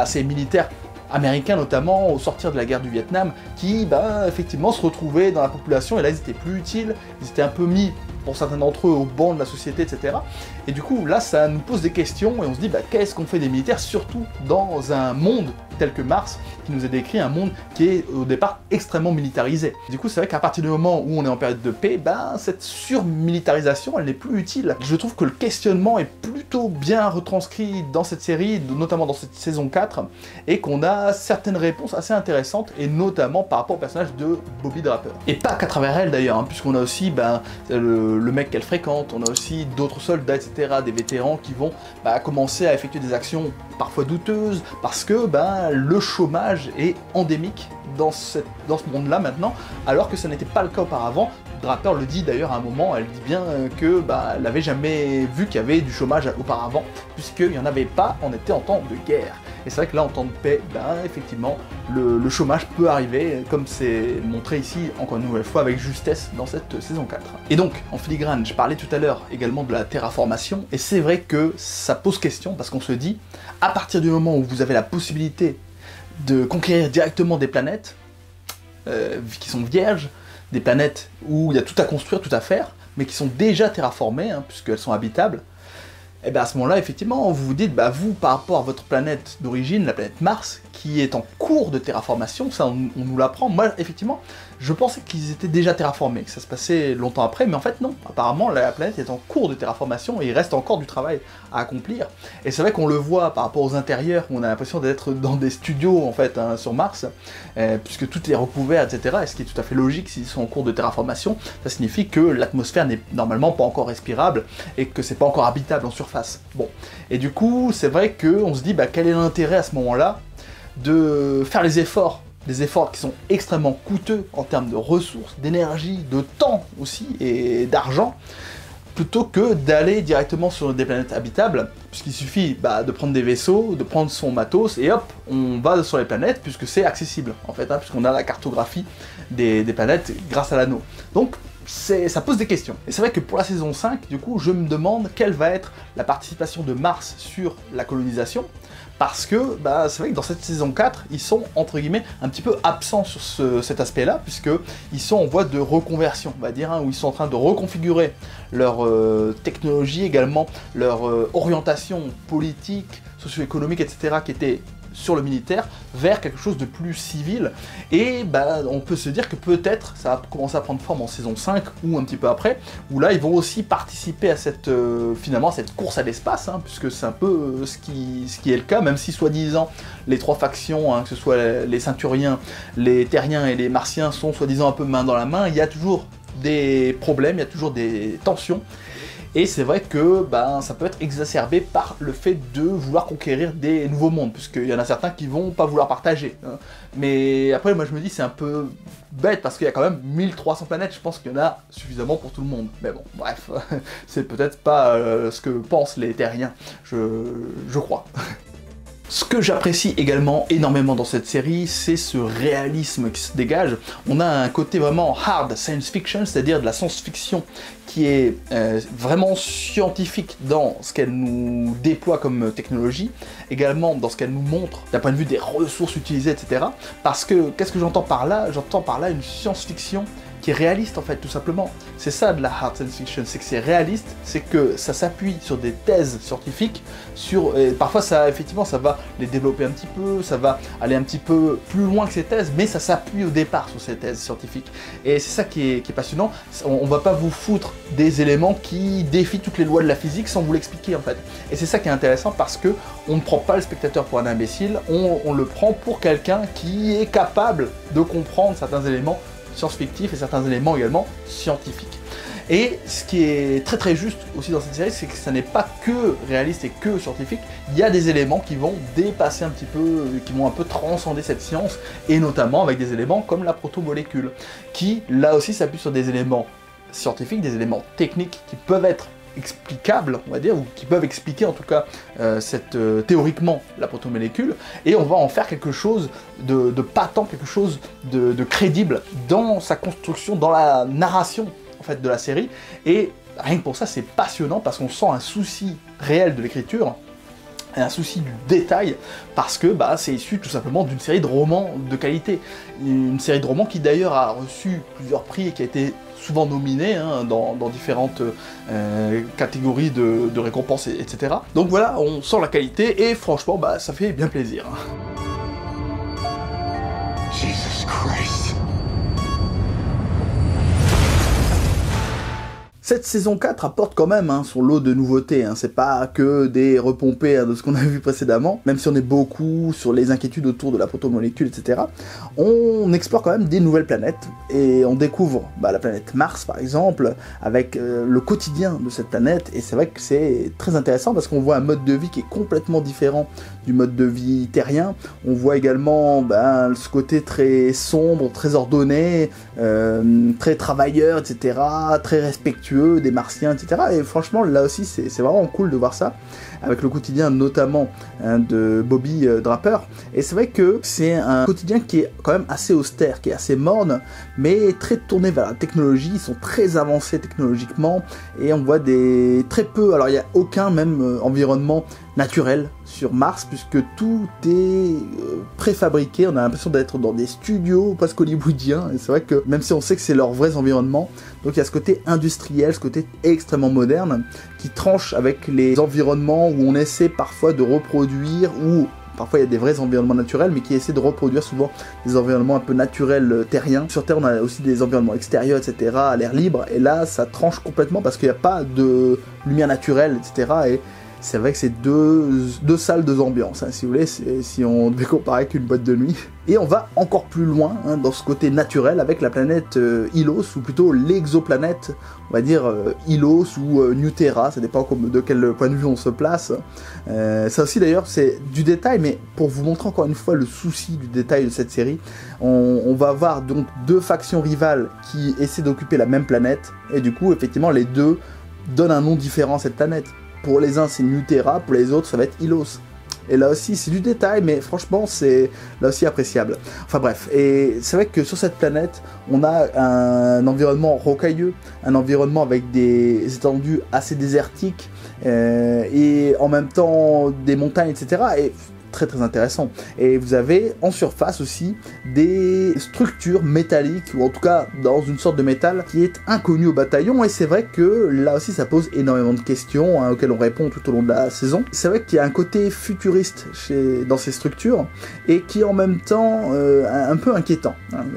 ces militaires américains notamment au sortir de la guerre du Vietnam qui effectivement se retrouvaient dans la population et là ils étaient plus utiles, ils étaient un peu mis pour certains d'entre eux au banc de la société, etc. Et du coup là ça nous pose des questions et on se dit qu'est-ce qu'on fait des militaires, surtout dans un monde tel que Mars, qui nous est décrit un monde qui est au départ extrêmement militarisé. Du coup c'est vrai qu'à partir du moment où on est en période de paix, cette surmilitarisation elle n'est plus utile. Je trouve que le questionnement est plutôt bien retranscrit dans cette série, notamment dans cette saison 4, et qu'on a certaines réponses assez intéressantes, et notamment par rapport au personnage de Bobby Draper. Et pas qu'à travers elle d'ailleurs, puisqu'on a aussi le mec qu'elle fréquente, on a aussi d'autres soldats, etc., des vétérans qui vont commencer à effectuer des actions parfois douteuses, parce que le chômage est endémique dans ce monde-là maintenant, alors que ça n'était pas le cas auparavant. Draper le dit d'ailleurs à un moment, elle dit bien que elle n'avait jamais vu qu'il y avait du chômage auparavant, puisqu'il n'y en avait pas, on était en temps de guerre. Et c'est vrai que là, en temps de paix, effectivement, le chômage peut arriver, comme c'est montré ici, encore une nouvelle fois, avec justesse dans cette saison 4. Et donc, en filigrane, je parlais tout à l'heure également de la terraformation, et c'est vrai que ça pose question, parce qu'on se dit, à partir du moment où vous avez la possibilité de conquérir directement des planètes qui sont vierges, des planètes où il y a tout à construire, tout à faire, mais qui sont déjà terraformées, puisqu'elles sont habitables, et à ce moment-là, effectivement, vous vous dites, vous, par rapport à votre planète d'origine, la planète Mars, qui est en cours de terraformation, ça on nous l'apprend. Moi, effectivement, je pensais qu'ils étaient déjà terraformés, que ça se passait longtemps après, mais en fait non. Apparemment, la planète est en cours de terraformation et il reste encore du travail à accomplir. Et c'est vrai qu'on le voit par rapport aux intérieurs, où on a l'impression d'être dans des studios, en fait, sur Mars, puisque tout est recouvert, etc. Et ce qui est tout à fait logique, s'ils sont en cours de terraformation, ça signifie que l'atmosphère n'est normalement pas encore respirable et que c'est pas encore habitable en surface. Bon. Et du coup, c'est vrai qu'on se dit, quel est l'intérêt à ce moment-là de faire les efforts qui sont extrêmement coûteux en termes de ressources, d'énergie, de temps aussi, et d'argent, plutôt que d'aller directement sur des planètes habitables, puisqu'il suffit de prendre des vaisseaux, de prendre son matos, et hop, on va sur les planètes, puisque c'est accessible, en fait, puisqu'on a la cartographie des planètes grâce à l'anneau. Donc, ça pose des questions. Et c'est vrai que pour la saison 5, du coup, je me demande quelle va être la participation de Mars sur la colonisation, parce que c'est vrai que dans cette saison 4, ils sont, entre guillemets, un petit peu absents sur cet aspect-là, puisqu'ils sont en voie de reconversion, on va dire, où ils sont en train de reconfigurer leur technologie, également leur orientation politique, socio-économique, etc., qui était sur le militaire, vers quelque chose de plus civil, et on peut se dire que peut-être ça va commencer à prendre forme en saison 5, ou un petit peu après, où là ils vont aussi participer à cette, finalement, cette course à l'espace, puisque c'est un peu ce qui est le cas, même si soi-disant les trois factions, que ce soit les Ceinturiens, les Terriens et les Martiens, sont soi-disant un peu main dans la main, il y a toujours des problèmes, il y a toujours des tensions. Et c'est vrai que ça peut être exacerbé par le fait de vouloir conquérir des nouveaux mondes, puisqu'il y en a certains qui vont pas vouloir partager. Mais après, moi je me dis c'est un peu bête, parce qu'il y a quand même 1300 planètes, je pense qu'il y en a suffisamment pour tout le monde. Mais bon, bref, c'est peut-être pas ce que pensent les terriens, je crois. Ce que j'apprécie également énormément dans cette série, c'est ce réalisme qui se dégage. On a un côté vraiment hard science fiction, c'est-à-dire de la science-fiction qui est vraiment scientifique dans ce qu'elle nous déploie comme technologie, également dans ce qu'elle nous montre d'un point de vue des ressources utilisées, etc. Parce que, qu'est-ce que j'entends par là? J'entends par là une science-fiction qui est réaliste en fait, tout simplement. C'est ça de la hard science fiction, c'est que c'est réaliste, c'est que ça s'appuie sur des thèses scientifiques, parfois ça, effectivement, ça va les développer un petit peu, ça va aller un petit peu plus loin que ces thèses, mais ça s'appuie au départ sur ces thèses scientifiques. Et c'est ça qui est passionnant, on va pas vous foutre des éléments qui défient toutes les lois de la physique sans vous l'expliquer en fait. Et c'est ça qui est intéressant, parce que on ne prend pas le spectateur pour un imbécile, on le prend pour quelqu'un qui est capable de comprendre certains éléments science-fictif et certains éléments également scientifiques. Et ce qui est très très juste aussi dans cette série, c'est que ça n'est pas que réaliste et que scientifique, il y a des éléments qui vont dépasser un petit peu, qui vont un peu transcender cette science, et notamment avec des éléments comme la protomolécule, qui là aussi s'appuient sur des éléments scientifiques, des éléments techniques qui peuvent être explicables, on va dire, ou qui peuvent expliquer en tout cas théoriquement la protomolécule, et on va en faire quelque chose de patent, quelque chose de crédible dans sa construction, dans la narration en fait de la série, et rien que pour ça c'est passionnant, parce qu'on sent un souci réel de l'écriture, un souci du détail, parce que c'est issu tout simplement d'une série de romans de qualité. Une série de romans qui d'ailleurs a reçu plusieurs prix et qui a été souvent nominée dans différentes catégories de récompenses, etc. Donc voilà, on sent la qualité et franchement, ça fait bien plaisir. Jesus Christ. Cette saison 4 apporte quand même son lot de nouveautés, c'est pas que des repompés de ce qu'on a vu précédemment, même si on est beaucoup sur les inquiétudes autour de la protomolécule, etc. On explore quand même des nouvelles planètes, et on découvre la planète Mars par exemple, avec le quotidien de cette planète, et c'est vrai que c'est très intéressant parce qu'on voit un mode de vie qui est complètement différent du mode de vie terrien. On voit également ce côté très sombre, très ordonné, très travailleur, etc., très respectueux des martiens, etc. Et franchement, là aussi, c'est vraiment cool de voir ça, avec le quotidien notamment de Bobby Draper. Et c'est vrai que c'est un quotidien qui est quand même assez austère, qui est assez morne, mais très tourné vers la technologie. Ils sont très avancés technologiquement, et on voit très peu, alors il n'y a aucun même environnement naturel sur Mars, puisque tout est préfabriqué. On a l'impression d'être dans des studios presque hollywoodiens, et c'est vrai que même si on sait que c'est leurs vrais environnements, donc il y a ce côté industriel, ce côté extrêmement moderne, qui tranche avec les environnements où on essaie parfois de reproduire, ou parfois il y a des vrais environnements naturels, mais qui essaient de reproduire souvent des environnements un peu naturels terriens. Sur Terre, on a aussi des environnements extérieurs, etc., à l'air libre, et là, ça tranche complètement parce qu'il n'y a pas de lumière naturelle, etc., et c'est vrai que c'est deux salles, deux ambiances, si vous voulez, si on devait comparer avec une boîte de nuit. Et on va encore plus loin dans ce côté naturel avec la planète Ilos, ou plutôt l'exoplanète, on va dire Ilos ou New Terra, ça dépend de quel point de vue on se place. Ça aussi d'ailleurs c'est du détail, mais pour vous montrer encore une fois le souci du détail de cette série, on va avoir donc deux factions rivales qui essaient d'occuper la même planète, et du coup effectivement les deux donnent un nom différent à cette planète. Pour les uns c'est New Terra, pour les autres ça va être Ilos. Et là aussi c'est du détail, mais franchement c'est là aussi appréciable. Enfin bref, et c'est vrai que sur cette planète on a un environnement rocailleux, un environnement avec des étendues assez désertiques, et en même temps des montagnes, etc. Et très très intéressant. Et vous avez en surface aussi des structures métalliques, ou en tout cas dans une sorte de métal qui est inconnu au bataillon, et c'est vrai que là aussi ça pose énormément de questions auxquelles on répond tout au long de la saison. C'est vrai qu'il y a un côté futuriste dans ces structures, et qui est en même temps un peu inquiétant.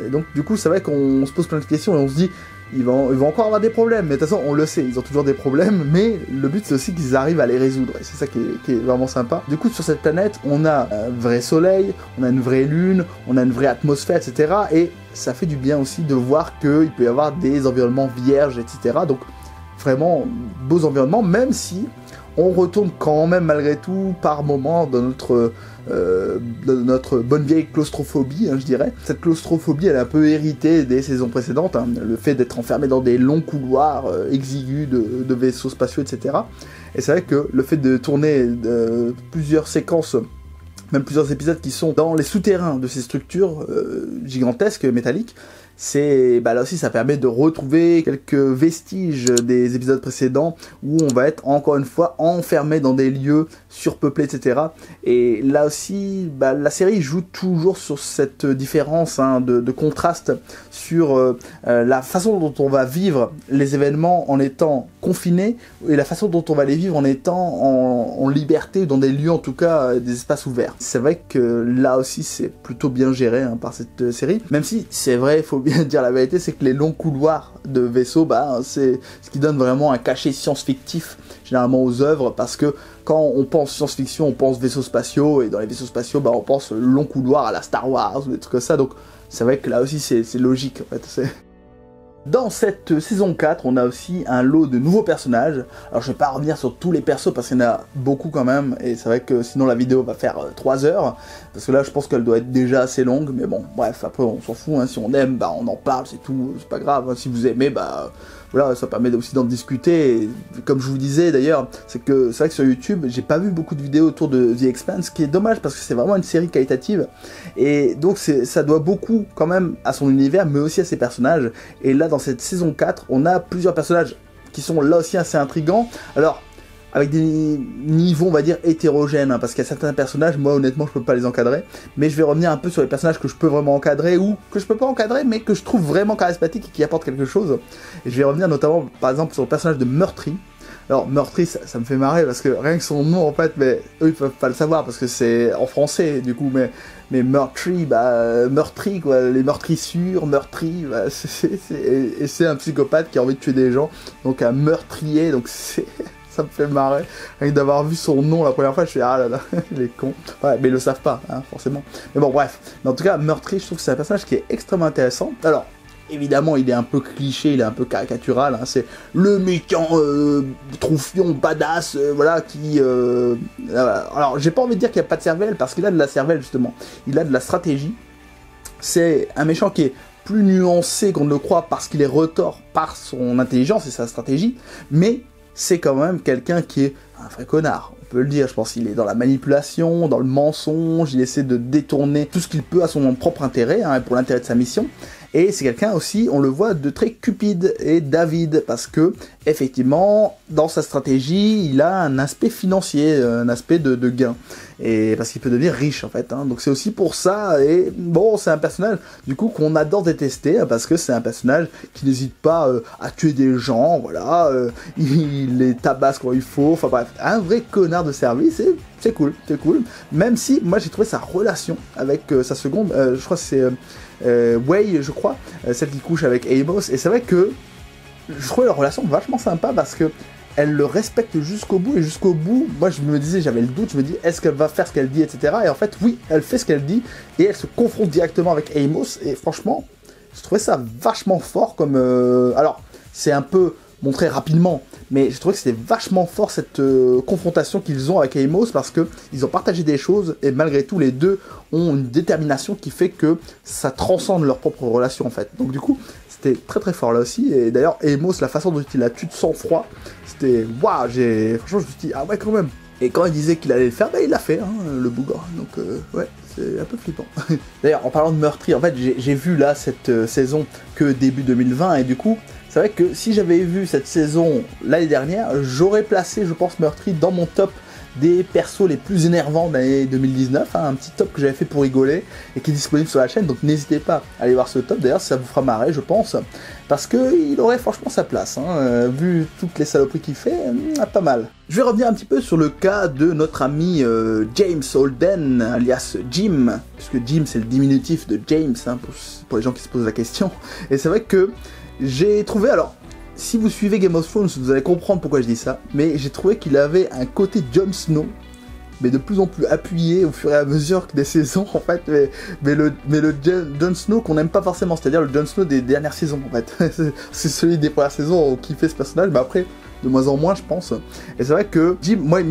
Et donc du coup c'est vrai qu'on se pose plein de questions et on se dit ils vont encore avoir des problèmes, mais de toute façon on le sait, ils ont toujours des problèmes, mais le but c'est aussi qu'ils arrivent à les résoudre, et c'est ça qui est vraiment sympa. Du coup sur cette planète, on a un vrai soleil, on a une vraie lune, on a une vraie atmosphère, etc. Et ça fait du bien aussi de voir qu'il peut y avoir des environnements vierges, etc. Donc vraiment beaux environnements, même si on retourne quand même malgré tout par moments dans notre bonne vieille claustrophobie, je dirais. Cette claustrophobie, elle est un peu héritée des saisons précédentes, le fait d'être enfermé dans des longs couloirs exigus de vaisseaux spatiaux, etc. Et c'est vrai que le fait de tourner plusieurs séquences, même plusieurs épisodes qui sont dans les souterrains de ces structures gigantesques, métalliques, là aussi ça permet de retrouver quelques vestiges des épisodes précédents où on va être encore une fois enfermé dans des lieux surpeuplés, etc. Et là aussi la série joue toujours sur cette différence de contraste sur la façon dont on va vivre les événements en étant confiné, et la façon dont on va les vivre en étant en liberté, dans des lieux en tout cas, des espaces ouverts. C'est vrai que là aussi c'est plutôt bien géré par cette série, même si c'est vrai, il faut bien dire la vérité, c'est que les longs couloirs de vaisseaux, c'est ce qui donne vraiment un cachet science-fictif généralement aux œuvres, parce que quand on pense science-fiction, on pense vaisseaux spatiaux, et dans les vaisseaux spatiaux, on pense long couloir à la Star Wars, ou des trucs comme ça, donc c'est vrai que là aussi c'est logique en fait. Dans cette saison 4, on a aussi un lot de nouveaux personnages. Alors je vais pas revenir sur tous les persos parce qu'il y en a beaucoup quand même, et c'est vrai que sinon la vidéo va faire 3 heures, parce que là je pense qu'elle doit être déjà assez longue, mais bon, bref, après on s'en fout, si on aime, on en parle, c'est tout, c'est pas grave, si vous aimez, voilà, ça permet aussi d'en discuter. Et comme je vous disais d'ailleurs, c'est vrai que sur YouTube, j'ai pas vu beaucoup de vidéos autour de The Expanse, ce qui est dommage parce que c'est vraiment une série qualitative, et donc ça doit beaucoup quand même à son univers, mais aussi à ses personnages. Et là dans cette saison 4, on a plusieurs personnages qui sont là aussi assez intrigants. Alors avec des niveaux, on va dire, hétérogènes, hein, parce qu'il y a certains personnages, moi honnêtement je peux pas les encadrer, mais je vais revenir un peu sur les personnages que je peux vraiment encadrer, ou que je peux pas encadrer, mais que je trouve vraiment charismatiques et qui apportent quelque chose. Et je vais revenir notamment, par exemple, sur le personnage de Meurtri. Alors Meurtri, ça me fait marrer, parce que rien que son nom, en fait, mais eux ils peuvent pas le savoir, parce que c'est en français, du coup, mais Meurtri, bah, meurtri, quoi, les meurtrissures, meurtri, bah, et c'est un psychopathe qui a envie de tuer des gens, donc un meurtrier, donc c'est... Ça me fait marrer, rien que d'avoir vu son nom la première fois, je suis ah là là, il est con. Ouais, mais ils le savent pas, hein, forcément. Mais bon, bref. Mais en tout cas, Meurtri, je trouve que c'est un personnage qui est extrêmement intéressant. Alors, évidemment, il est un peu cliché, il est un peu caricatural, hein, c'est le méchant troufion, badass, voilà, qui... alors, j'ai pas envie de dire qu'il n'y a pas de cervelle, parce qu'il a de la cervelle, justement. Il a de la stratégie. C'est un méchant qui est plus nuancé qu'on ne le croit, parce qu'il est retors par son intelligence et sa stratégie, mais... c'est quand même quelqu'un qui est un vrai connard, on peut le dire, je pense qu'il est dans la manipulation, dans le mensonge, il essaie de détourner tout ce qu'il peut à son propre intérêt, hein, pour l'intérêt de sa mission, et c'est quelqu'un aussi, on le voit, de très cupide et d'avide, parce que, effectivement, dans sa stratégie, il a un aspect financier, un aspect de gain, et parce qu'il peut devenir riche, en fait, hein. Donc c'est aussi pour ça, et bon, c'est un personnage, du coup, qu'on adore détester, hein, parce que c'est un personnage qui n'hésite pas à tuer des gens, voilà, il les tabasse quand il faut, enfin bref, un vrai connard de service, et c'est cool, même si, moi j'ai trouvé sa relation avec sa seconde, je crois que c'est... Wei, je crois, celle qui couche avec Amos, et c'est vrai que je trouvais leur relation vachement sympa parce que elle le respecte jusqu'au bout, et jusqu'au bout, moi je me disais, j'avais le doute, je me dis, est-ce qu'elle va faire ce qu'elle dit, etc. Et en fait, oui, elle fait ce qu'elle dit, et elle se confronte directement avec Amos, et franchement, je trouvais ça vachement fort comme... Alors, c'est un peu montré rapidement, mais je trouvais que c'était vachement fort cette confrontation qu'ils ont avec Amos, parce que ils ont partagé des choses, et malgré tout, les deux ont une détermination qui fait que ça transcende leur propre relation, en fait. Donc du coup, c'était très très fort là aussi, et d'ailleurs, Amos, la façon dont il l'a tué de sang-froid, c'était... Waouh, franchement, je me suis dit, ah ouais, quand même. Et quand il disait qu'il allait le faire, bah il l'a fait, hein, le bougre. Donc ouais, c'est un peu flippant. D'ailleurs, en parlant de Meurtri, en fait, j'ai vu là cette saison que début 2020, et du coup, c'est vrai que si j'avais vu cette saison l'année dernière, j'aurais placé, je pense, Meurtri dans mon top des persos les plus énervants de l'année 2019, hein, un petit top que j'avais fait pour rigoler et qui est disponible sur la chaîne, donc n'hésitez pas à aller voir ce top, d'ailleurs ça vous fera marrer je pense, parce qu'il aurait franchement sa place, hein, vu toutes les saloperies qu'il fait, pas mal. Je vais revenir un petit peu sur le cas de notre ami James Holden, alias Jim, puisque Jim c'est le diminutif de James, hein, pour les gens qui se posent la question, et c'est vrai que j'ai trouvé, alors, si vous suivez Game of Thrones, vous allez comprendre pourquoi je dis ça, mais j'ai trouvé qu'il avait un côté Jon Snow, mais de plus en plus appuyé au fur et à mesure des saisons, en fait, mais le Jon Snow qu'on n'aime pas forcément, c'est-à-dire le Jon Snow des dernières saisons, en fait. C'est celui des premières saisons on kiffait ce personnage, mais après, de moins en moins, je pense. Et c'est vrai que Jim, moi, il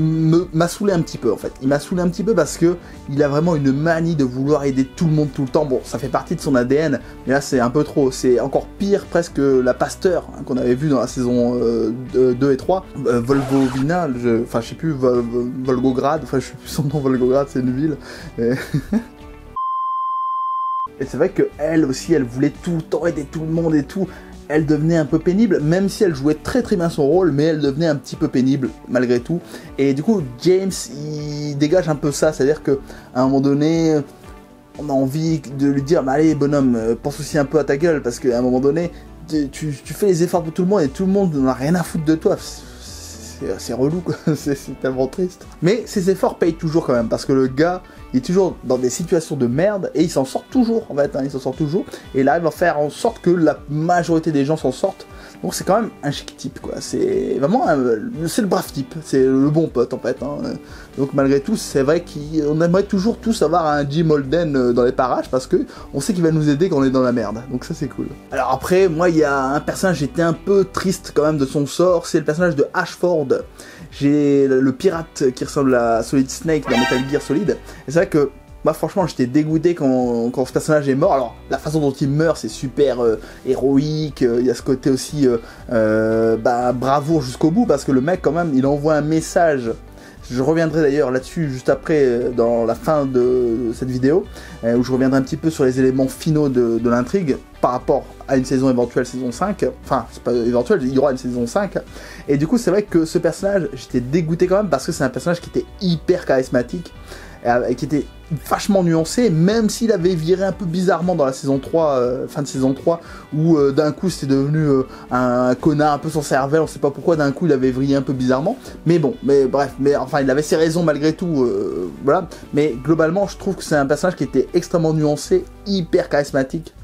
m'a saoulé un petit peu, en fait. Il m'a saoulé un petit peu parce que il a vraiment une manie de vouloir aider tout le monde tout le temps. Bon, ça fait partie de son ADN, mais là, c'est un peu trop. C'est encore pire, presque, que la Pasteur, hein, qu'on avait vu dans la saison 2 et 3. Volgovina, enfin, je sais plus, Volgograd, enfin, je sais plus son nom, Volgograd, c'est une ville. Et... et c'est vrai qu'elle aussi, elle voulait tout le temps aider tout le monde et tout. Elle devenait un peu pénible, même si elle jouait très très bien son rôle, mais elle devenait un petit peu pénible, malgré tout. Et du coup, James, il dégage un peu ça, c'est-à-dire qu'à un moment donné, on a envie de lui dire, bah, allez bonhomme, pense aussi un peu à ta gueule, parce qu'à un moment donné, tu fais les efforts pour tout le monde, et tout le monde n'a rien à foutre de toi. C'est relou, quoi. C'est tellement triste. Mais ses efforts payent toujours quand même, parce que le gars, il est toujours dans des situations de merde, et il s'en sort toujours, en fait, hein, il s'en sort toujours, et il arrive à faire en sorte que la majorité des gens s'en sortent. Donc c'est quand même un chic type, quoi. C'est vraiment c'est le brave type, c'est le bon pote, en fait, hein. Donc malgré tout, c'est vrai qu'on aimerait toujours tous avoir un Jim Holden dans les parages, parce que on sait qu'il va nous aider quand on est dans la merde. Donc ça, c'est cool. Alors après, moi, il y a un personnage, j'étais un peu triste quand même de son sort, c'est le personnage de Ashford. J'ai le pirate qui ressemble à Solid Snake dans Metal Gear Solid. Et c'est vrai que moi franchement j'étais dégoûté quand ce personnage est mort. Alors la façon dont il meurt c'est super héroïque, il y a ce côté aussi bravoure jusqu'au bout, parce que le mec quand même il envoie un message. Je reviendrai d'ailleurs là-dessus juste après, dans la fin de cette vidéo, où je reviendrai un petit peu sur les éléments finaux de l'intrigue, par rapport à une saison éventuelle, saison 5, enfin, c'est pas éventuel, il y aura une saison 5, et du coup, c'est vrai que ce personnage, j'étais dégoûté quand même, parce que c'est un personnage qui était hyper charismatique, et qui était vachement nuancé, même s'il avait viré un peu bizarrement dans la saison 3, fin de saison 3, où d'un coup c'était devenu un connard un peu sans cervelle, on sait pas pourquoi d'un coup il avait vrillé un peu bizarrement, mais bon, mais bref, mais enfin il avait ses raisons malgré tout, voilà, mais globalement je trouve que c'est un personnage qui était extrêmement nuancé, hyper charismatique,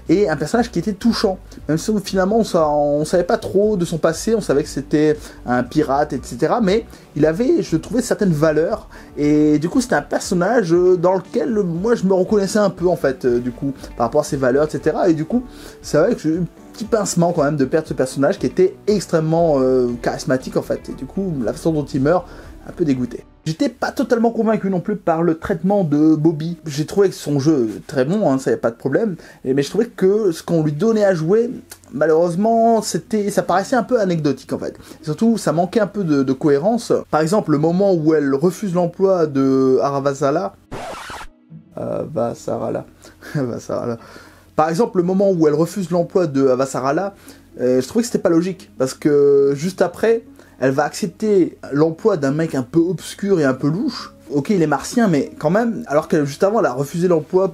et un personnage qui était touchant, même si finalement on savait pas trop de son passé, on savait que c'était un pirate, etc. Mais il avait, je trouvais, certaines valeurs, et du coup c'était un personnage dans lequel moi je me reconnaissais un peu en fait, du coup, par rapport à ses valeurs, etc. Et du coup, c'est vrai que j'ai eu un petit pincement quand même de perdre ce personnage qui était extrêmement charismatique en fait, et du coup, la façon dont il meurt, un peu dégoûté. J'étais pas totalement convaincu non plus par le traitement de Bobby. J'ai trouvé que son jeu très bon, hein, ça y a pas de problème, mais je trouvais que ce qu'on lui donnait à jouer, malheureusement, ça paraissait un peu anecdotique en fait. Et surtout, ça manquait un peu de cohérence. Par exemple, le moment où elle refuse l'emploi de Avasarala. Par exemple, le moment où elle refuse l'emploi de Avasarala, je trouvais que c'était pas logique, parce que juste après, elle va accepter l'emploi d'un mec un peu obscur et un peu louche. Ok, il est martien, mais quand même, alors que juste avant, elle a refusé l'emploi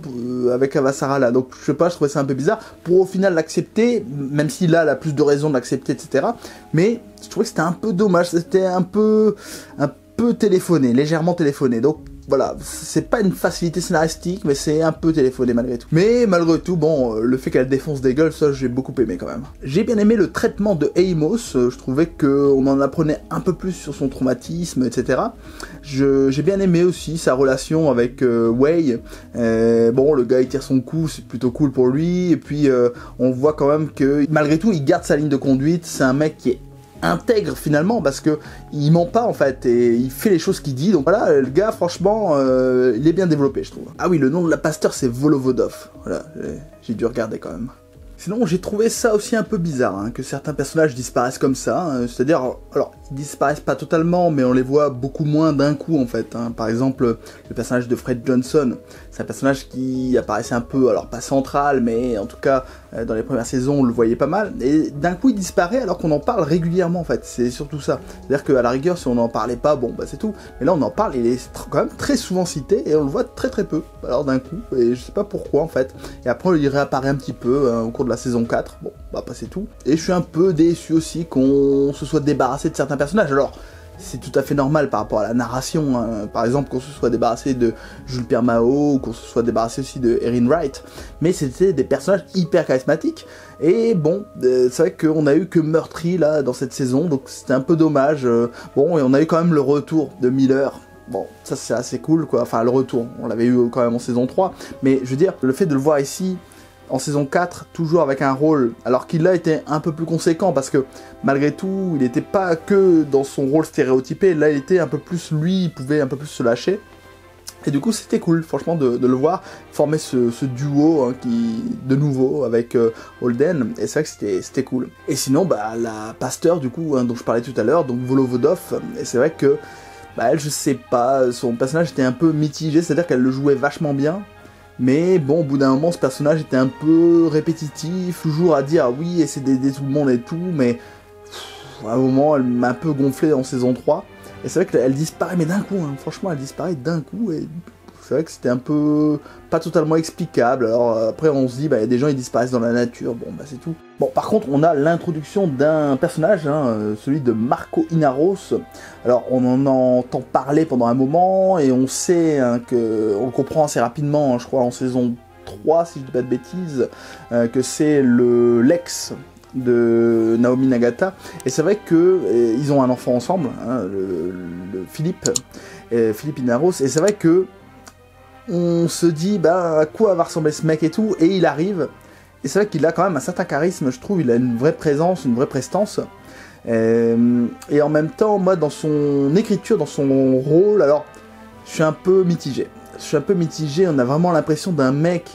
avec Avasarala. Donc, je sais pas, je trouvais ça un peu bizarre. Pour au final l'accepter, même si là, elle a plus de raisons de l'accepter, etc. Mais je trouvais que c'était un peu dommage. C'était un peu téléphoné, légèrement téléphoné. Donc, voilà, c'est pas une facilité scénaristique, mais c'est un peu téléphoné malgré tout. Mais malgré tout, bon, le fait qu'elle défonce des gueules, ça j'ai beaucoup aimé quand même. J'ai bien aimé le traitement de Amos, je trouvais qu'on en apprenait un peu plus sur son traumatisme, etc. J'ai bien aimé aussi sa relation avec Wei. Bon, le gars il tire son coup, c'est plutôt cool pour lui, et puis on voit quand même que malgré tout, il garde sa ligne de conduite, c'est un mec qui est intègre finalement, parce que il ment pas en fait, et il fait les choses qu'il dit, donc voilà, le gars franchement il est bien développé je trouve. Ah oui, le nom de la pasteur c'est Volovodov, voilà, j'ai dû regarder quand même. Sinon j'ai trouvé ça aussi un peu bizarre, hein, que certains personnages disparaissent comme ça, hein, c'est-à-dire, alors ils disparaissent pas totalement, mais on les voit beaucoup moins d'un coup en fait, hein. Par exemple le personnage de Fred Johnson, c'est un personnage qui apparaissait un peu, alors pas central, mais en tout cas dans les premières saisons on le voyait pas mal, et d'un coup il disparaît alors qu'on en parle régulièrement en fait, c'est surtout ça, c'est-à-dire qu'à la rigueur si on n'en parlait pas, bon bah c'est tout, mais là on en parle, il est quand même très souvent cité, et on le voit très peu, alors d'un coup, et je sais pas pourquoi en fait, et après il réapparaît un petit peu au cours de la saison 4, bon bah c'est tout, et je suis un peu déçu aussi qu'on se soit débarrassé de certains personnages, alors c'est tout à fait normal par rapport à la narration, hein. Par exemple qu'on se soit débarrassé de Jules Pierre Mao, ou qu'on se soit débarrassé aussi de Erin Wright, mais c'était des personnages hyper charismatiques, et bon, c'est vrai qu'on a eu que meurtri là dans cette saison, donc c'était un peu dommage, bon, et on a eu quand même le retour de Miller. Bon, ça c'est assez cool quoi, enfin le retour, on l'avait eu quand même en saison 3, mais je veux dire, le fait de le voir ici, en saison 4, toujours avec un rôle, alors qu'il a été un peu plus conséquent, parce que malgré tout, il n'était pas que dans son rôle stéréotypé, là il était un peu plus, lui, il pouvait un peu plus se lâcher, et du coup c'était cool, franchement, de le voir former ce duo, hein, de nouveau, avec Holden, et c'est vrai que c'était cool. Et sinon, bah, la pasteur, du coup, hein, dont je parlais tout à l'heure, donc Volovodov, et c'est vrai que, bah, elle, je sais pas, son personnage était un peu mitigé, c'est-à-dire qu'elle le jouait vachement bien, mais bon, au bout d'un moment, ce personnage était un peu répétitif, toujours à dire oui, essaie d'aider tout le monde et tout, mais à un moment, elle m'a un peu gonflé en saison 3, et c'est vrai qu'elle disparaît, mais d'un coup, hein, franchement, elle disparaît d'un coup, et c'est vrai que c'était un peu pas totalement explicable. Alors après, on se dit, bah, y a des gens, ils disparaissent dans la nature, bon, bah c'est tout. Bon, par contre, on a l'introduction d'un personnage, hein, celui de Marco Inaros. Alors, on en entend parler pendant un moment, et on sait, hein, on le comprend assez rapidement, hein, je crois, en saison 3, si je dis pas de bêtises, que c'est l'ex de Naomi Nagata, et c'est vrai que ils ont un enfant ensemble, hein, le Philippe Inaros, et c'est vrai que on se dit, bah, à quoi va ressembler ce mec et tout, et il arrive, et c'est vrai qu'il a quand même un certain charisme, je trouve, il a une vraie présence, une vraie prestance, et en même temps, moi, dans son écriture, dans son rôle, alors, je suis un peu mitigé, on a vraiment l'impression d'un mec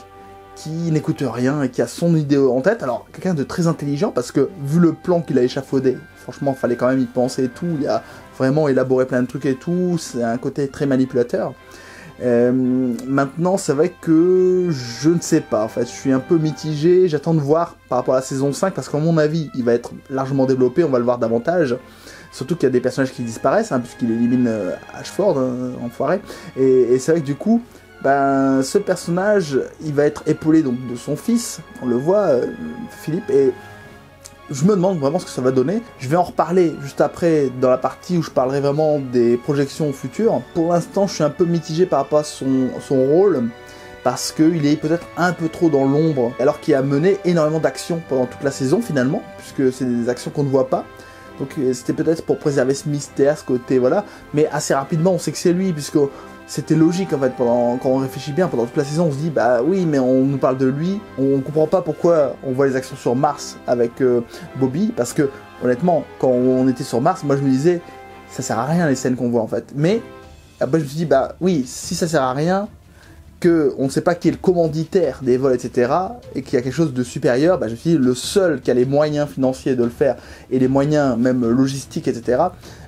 qui n'écoute rien et qui a son idée en tête. Alors, quelqu'un de très intelligent, parce que vu le plan qu'il a échafaudé, franchement, il fallait quand même y penser et tout, il a vraiment élaboré plein de trucs et tout, c'est un côté très manipulateur. Maintenant, c'est vrai que je ne sais pas, en fait, je suis un peu mitigé, j'attends de voir par rapport à la saison 5, parce qu'à mon avis, il va être largement développé, on va le voir davantage. Surtout qu'il y a des personnages qui disparaissent, hein, puisqu'il élimine Ashford, enfoiré. Et c'est vrai que du coup, ben, ce personnage, il va être épaulé donc, de son fils, on le voit, Philippe, et je me demande vraiment ce que ça va donner. Je vais en reparler juste après, dans la partie où je parlerai vraiment des projections futures. Pour l'instant, je suis un peu mitigé par rapport à son rôle, parce qu'il est peut-être un peu trop dans l'ombre, alors qu'il a mené énormément d'actions pendant toute la saison, finalement, puisque c'est des actions qu'on ne voit pas. Donc c'était peut-être pour préserver ce mystère, ce côté, voilà. Mais assez rapidement, on sait que c'est lui, puisque c'était logique, en fait, quand on réfléchit bien, pendant toute la saison, on se dit, bah oui, mais on nous parle de lui, on comprend pas pourquoi on voit les actions sur Mars avec Bobby, parce que, honnêtement, quand on était sur Mars, moi je me disais, ça sert à rien les scènes qu'on voit, en fait. Mais, après je me suis dit, bah oui, si ça sert à rien, qu'on ne sait pas qui est le commanditaire des vols, etc., et qu'il y a quelque chose de supérieur, bah, je me suis dit, le seul qui a les moyens financiers de le faire, et les moyens même logistiques, etc.,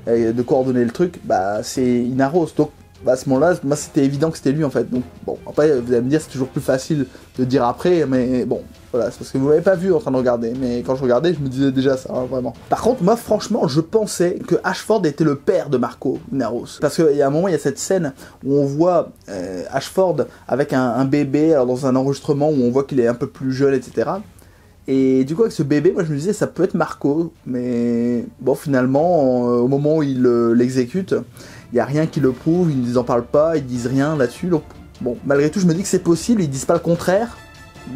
de coordonner le truc, bah, c'est Inaros. Donc, bah, à ce moment-là, moi, c'était évident que c'était lui, en fait. Donc, bon, après, vous allez me dire, c'est toujours plus facile de dire après, mais bon, voilà, c'est parce que vous m'avez pas vu en train de regarder, mais quand je regardais, je me disais déjà ça, hein, vraiment. Par contre, moi, franchement, je pensais que Ashford était le père de Marco Inaros. Parce qu'il y a un moment, il y a cette scène où on voit Ashford avec un bébé, alors dans un enregistrement où on voit qu'il est un peu plus jeune, etc. Et du coup, avec ce bébé, moi, je me disais, ça peut être Marco, mais bon, finalement, au moment où il l'exécute, il n'y a rien qui le prouve, ils ne en parlent pas, ils disent rien là-dessus, donc bon, malgré tout, je me dis que c'est possible, ils disent pas le contraire,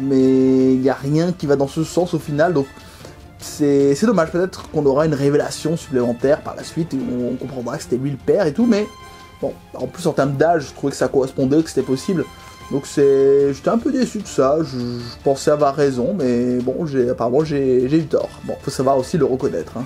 mais il n'y a rien qui va dans ce sens au final, donc c'est dommage, peut-être qu'on aura une révélation supplémentaire par la suite, et on comprendra que c'était lui le père et tout, mais bon, en plus en termes d'âge, je trouvais que ça correspondait, que c'était possible, donc j'étais un peu déçu de ça, je pensais avoir raison, mais bon, apparemment j'ai eu tort. Bon, faut savoir aussi le reconnaître, hein.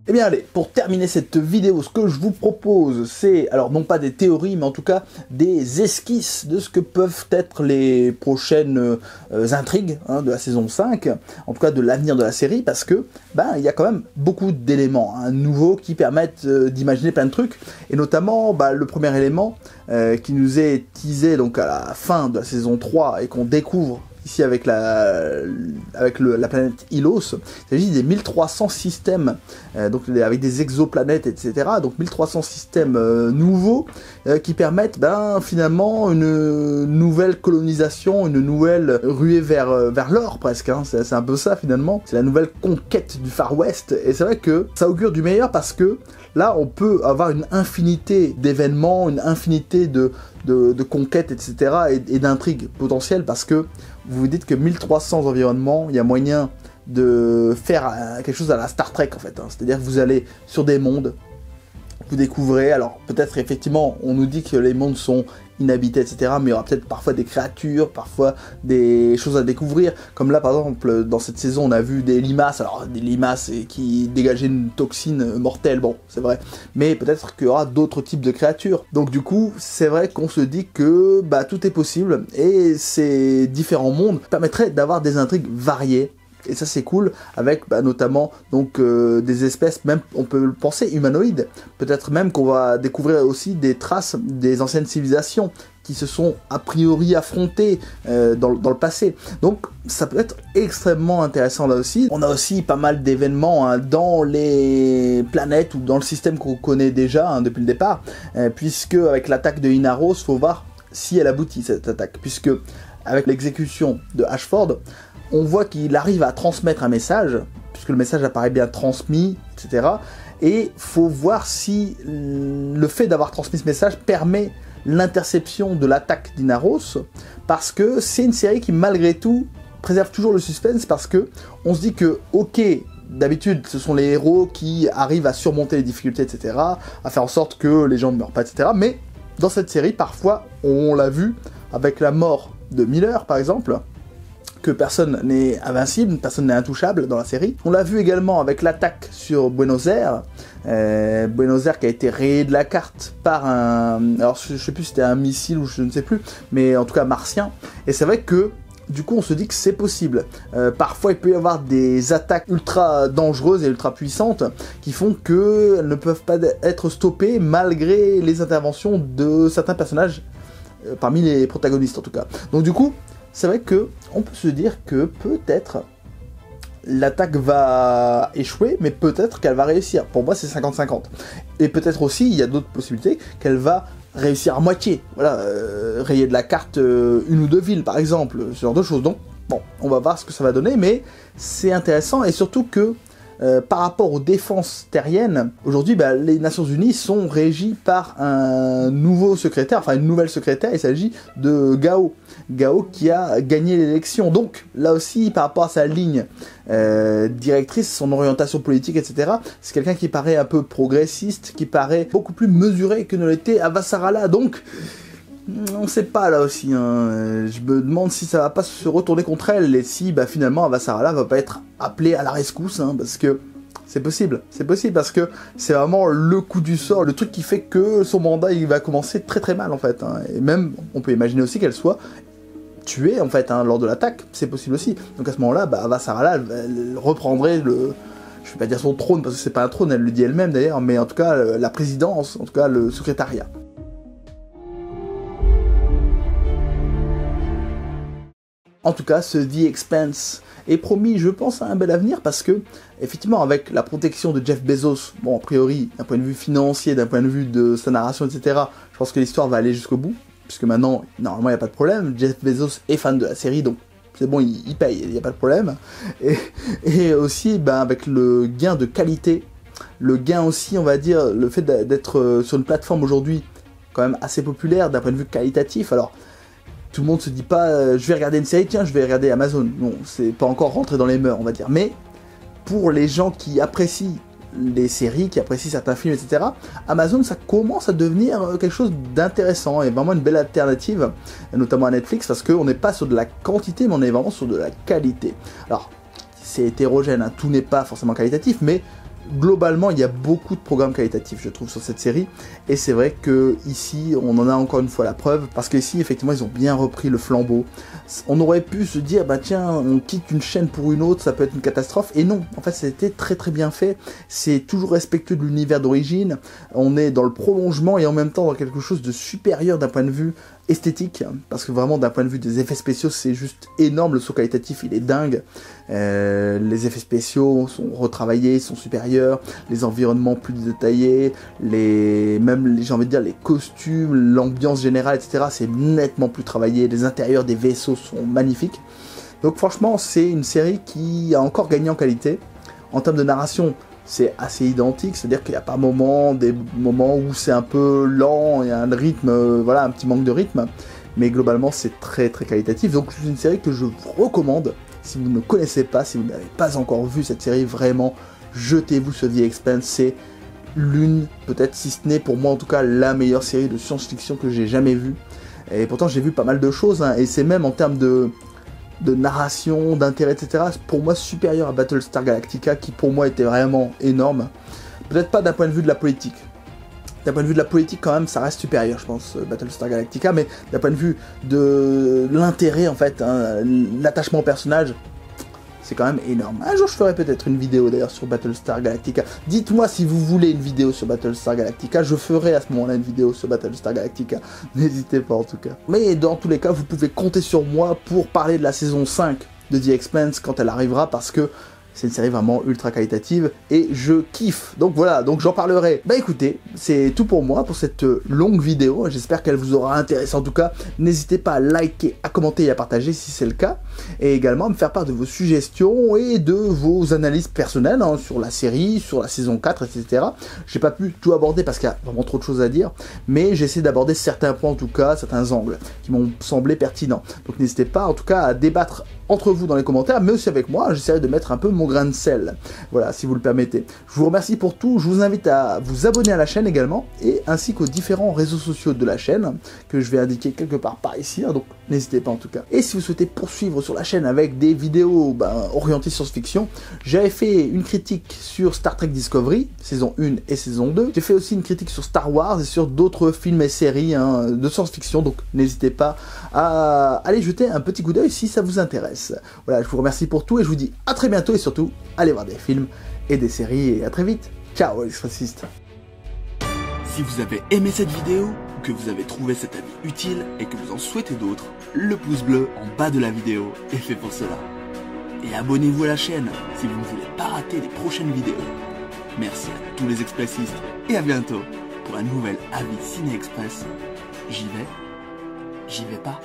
Eh bien allez, pour terminer cette vidéo, ce que je vous propose, c'est, alors non pas des théories, mais en tout cas des esquisses de ce que peuvent être les prochaines intrigues hein, de la saison 5, en tout cas de l'avenir de la série, parce que il y a quand même beaucoup d'éléments hein, nouveaux qui permettent d'imaginer plein de trucs, et notamment le premier élément qui nous est teasé donc à la fin de la saison 3 et qu'on découvre ici avec la planète Ilos, il s'agit des 1300 systèmes, donc avec des exoplanètes, etc. Donc 1300 systèmes nouveaux qui permettent finalement une nouvelle colonisation, une nouvelle ruée vers l'or presque, hein. C'est un peu ça finalement, c'est la nouvelle conquête du Far West, et c'est vrai que ça augure du meilleur parce que là on peut avoir une infinité d'événements, une infinité de conquêtes, etc. et d'intrigues potentielles, parce que vous vous dites que 1300 environnements, il y a moyen de faire quelque chose à la Star Trek en fait, hein. C'est-à-dire que vous allez sur des mondes, vous découvrez, alors peut-être effectivement on nous dit que les mondes sont inhabités, etc. mais il y aura peut-être parfois des créatures, parfois des choses à découvrir, comme là par exemple dans cette saison on a vu des limaces, alors des limaces qui dégageaient une toxine mortelle, bon c'est vrai, mais peut-être qu'il y aura d'autres types de créatures, donc du coup c'est vrai qu'on se dit que tout est possible, et ces différents mondes permettraient d'avoir des intrigues variées. Et ça c'est cool, avec notamment donc des espèces, même on peut le penser humanoïdes, peut-être même qu'on va découvrir aussi des traces des anciennes civilisations qui se sont a priori affrontées dans le passé. Donc ça peut être extrêmement intéressant là aussi. On a aussi pas mal d'événements hein, dans les planètes ou dans le système qu'on connaît déjà hein, depuis le départ, puisque avec l'attaque de Inaros, faut voir si elle aboutit cette attaque, puisque avec l'exécution de Ashford, on voit qu'il arrive à transmettre un message, puisque le message apparaît bien transmis, etc. Et faut voir si le fait d'avoir transmis ce message permet l'interception de l'attaque d'Inaros, parce que c'est une série qui malgré tout préserve toujours le suspense, parce que on se dit que ok, d'habitude ce sont les héros qui arrivent à surmonter les difficultés, etc., à faire en sorte que les gens ne meurent pas, etc. Mais dans cette série, parfois, on l'a vu avec la mort de Miller par exemple, que personne n'est invincible, personne n'est intouchable dans la série. On l'a vu également avec l'attaque sur Buenos Aires. Buenos Aires qui a été rayé de la carte par un... Alors je sais plus si c'était un missile ou je ne sais plus, mais en tout cas martien. Et c'est vrai que du coup on se dit que c'est possible. Parfois il peut y avoir des attaques ultra dangereuses et ultra puissantes qui font qu'elles ne peuvent pas être stoppées malgré les interventions de certains personnages, parmi les protagonistes en tout cas. Donc du coup, c'est vrai que on peut se dire que peut-être l'attaque va échouer, mais peut-être qu'elle va réussir. Pour moi, c'est 50-50. Et peut-être aussi, il y a d'autres possibilités, qu'elle va réussir à moitié. Voilà, rayer de la carte une ou deux villes, par exemple, ce genre de choses. Donc, bon, on va voir ce que ça va donner, mais c'est intéressant, et surtout que par rapport aux défenses terriennes, aujourd'hui, les Nations Unies sont régies par un nouveau secrétaire, enfin une nouvelle secrétaire, il s'agit de Gao. Gao qui a gagné l'élection. Donc, là aussi, par rapport à sa ligne directrice, son orientation politique, etc., c'est quelqu'un qui paraît un peu progressiste, qui paraît beaucoup plus mesuré que ne l'était Avasarala. Donc, on sait pas là aussi, hein. Je me demande si ça va pas se retourner contre elle et si finalement Avasarala va pas être appelé à la rescousse, hein, parce que c'est possible parce que c'est vraiment le coup du sort, le truc qui fait que son mandat il va commencer très très mal en fait, hein. Et même on peut imaginer aussi qu'elle soit tuée en fait, hein, lors de l'attaque, c'est possible aussi. Donc à ce moment-là, Avasarala elle reprendrait le... Je vais pas dire son trône parce que c'est pas un trône, elle le dit elle-même d'ailleurs, mais en tout cas la présidence, en tout cas le secrétariat. En tout cas, ce The Expanse est promis, je pense, à un bel avenir parce que, effectivement, avec la protection de Jeff Bezos, bon, a priori, d'un point de vue financier, d'un point de vue de sa narration, etc., je pense que l'histoire va aller jusqu'au bout, puisque maintenant, normalement, il n'y a pas de problème. Jeff Bezos est fan de la série, donc c'est bon, il paye, il n'y a pas de problème. Et aussi, avec le gain de qualité, le gain aussi, on va dire, le fait d'être sur une plateforme aujourd'hui, quand même assez populaire d'un point de vue qualitatif, alors... Tout le monde se dit pas, je vais regarder une série, tiens, je vais regarder Amazon. Non, c'est pas encore rentré dans les mœurs, on va dire. Mais pour les gens qui apprécient les séries, qui apprécient certains films, etc., Amazon, ça commence à devenir quelque chose d'intéressant et vraiment une belle alternative, notamment à Netflix, parce qu'on n'est pas sur de la quantité, mais on est vraiment sur de la qualité. Alors, c'est hétérogène, hein, tout n'est pas forcément qualitatif, mais globalement, il y a beaucoup de programmes qualitatifs, je trouve, sur cette série, et c'est vrai que ici, on en a encore une fois la preuve, parce qu'ici, effectivement, ils ont bien repris le flambeau. On aurait pu se dire, tiens, on quitte une chaîne pour une autre, ça peut être une catastrophe, et non, en fait, c'était très très bien fait, c'est toujours respectueux de l'univers d'origine, on est dans le prolongement, et en même temps dans quelque chose de supérieur d'un point de vue esthétique, parce que vraiment d'un point de vue des effets spéciaux c'est juste énorme, le saut qualitatif il est dingue, les effets spéciaux sont retravaillés, sont supérieurs, les environnements plus détaillés, même j'ai envie de dire les costumes, l'ambiance générale, etc. c'est nettement plus travaillé, les intérieurs des vaisseaux sont magnifiques, donc franchement c'est une série qui a encore gagné en qualité. En termes de narration, c'est assez identique, c'est-à-dire qu'il n'y a pas des moments où c'est un peu lent, il y a un rythme, voilà, un petit manque de rythme, mais globalement c'est très très qualitatif, donc c'est une série que je vous recommande, si vous ne connaissez pas, si vous n'avez pas encore vu cette série, vraiment, jetez-vous sur The Expanse, c'est l'une, peut-être si ce n'est pour moi en tout cas, la meilleure série de science-fiction que j'ai jamais vue, et pourtant j'ai vu pas mal de choses, hein, et c'est même en termes de narration, d'intérêt, etc. pour moi supérieur à Battlestar Galactica, qui pour moi était vraiment énorme. Peut-être pas d'un point de vue de la politique. D'un point de vue de la politique, quand même, ça reste supérieur, je pense, Battlestar Galactica, mais d'un point de vue de l'intérêt, en fait, hein, l'attachement au personnage, c'est quand même énorme. Un jour, je ferai peut-être une vidéo, d'ailleurs, sur Battlestar Galactica. Dites-moi si vous voulez une vidéo sur Battlestar Galactica, je ferai à ce moment-là une vidéo sur Battlestar Galactica. N'hésitez pas, en tout cas. Mais dans tous les cas, vous pouvez compter sur moi pour parler de la saison 5 de The Expanse quand elle arrivera, parce que c'est une série vraiment ultra qualitative et je kiffe. Donc voilà, donc j'en parlerai. Écoutez, c'est tout pour moi pour cette longue vidéo. J'espère qu'elle vous aura intéressé. En tout cas, n'hésitez pas à liker, à commenter et à partager si c'est le cas. Et également à me faire part de vos suggestions et de vos analyses personnelles, hein, sur la série, sur la saison 4, etc. J'ai pas pu tout aborder parce qu'il y a vraiment trop de choses à dire. Mais j'ai essayé d'aborder certains points, en tout cas, certains angles qui m'ont semblé pertinents. Donc n'hésitez pas, en tout cas, à débattre entre vous dans les commentaires, mais aussi avec moi. J'essaierai de mettre un peu mon mon grain de sel, voilà, si vous le permettez. Je vous remercie pour tout, je vous invite à vous abonner à la chaîne également, et ainsi qu'aux différents réseaux sociaux de la chaîne, que je vais indiquer quelque part par ici, hein, donc n'hésitez pas en tout cas. Et si vous souhaitez poursuivre sur la chaîne avec des vidéos orientées science-fiction, j'avais fait une critique sur Star Trek Discovery, saison 1 et saison 2. J'ai fait aussi une critique sur Star Wars et sur d'autres films et séries de science-fiction, donc n'hésitez pas à aller jeter un petit coup d'œil si ça vous intéresse. Voilà, je vous remercie pour tout et je vous dis à très bientôt et surtout, allez voir des films et des séries et à très vite. Ciao les extracistes. Si vous avez aimé cette vidéo, ou que vous avez trouvé cet avis utile et que vous en souhaitez d'autres, le pouce bleu en bas de la vidéo est fait pour cela. Et abonnez-vous à la chaîne si vous ne voulez pas rater les prochaines vidéos. Merci à tous les expressistes et à bientôt pour un nouvel avis Ciné Express. J'y vais pas.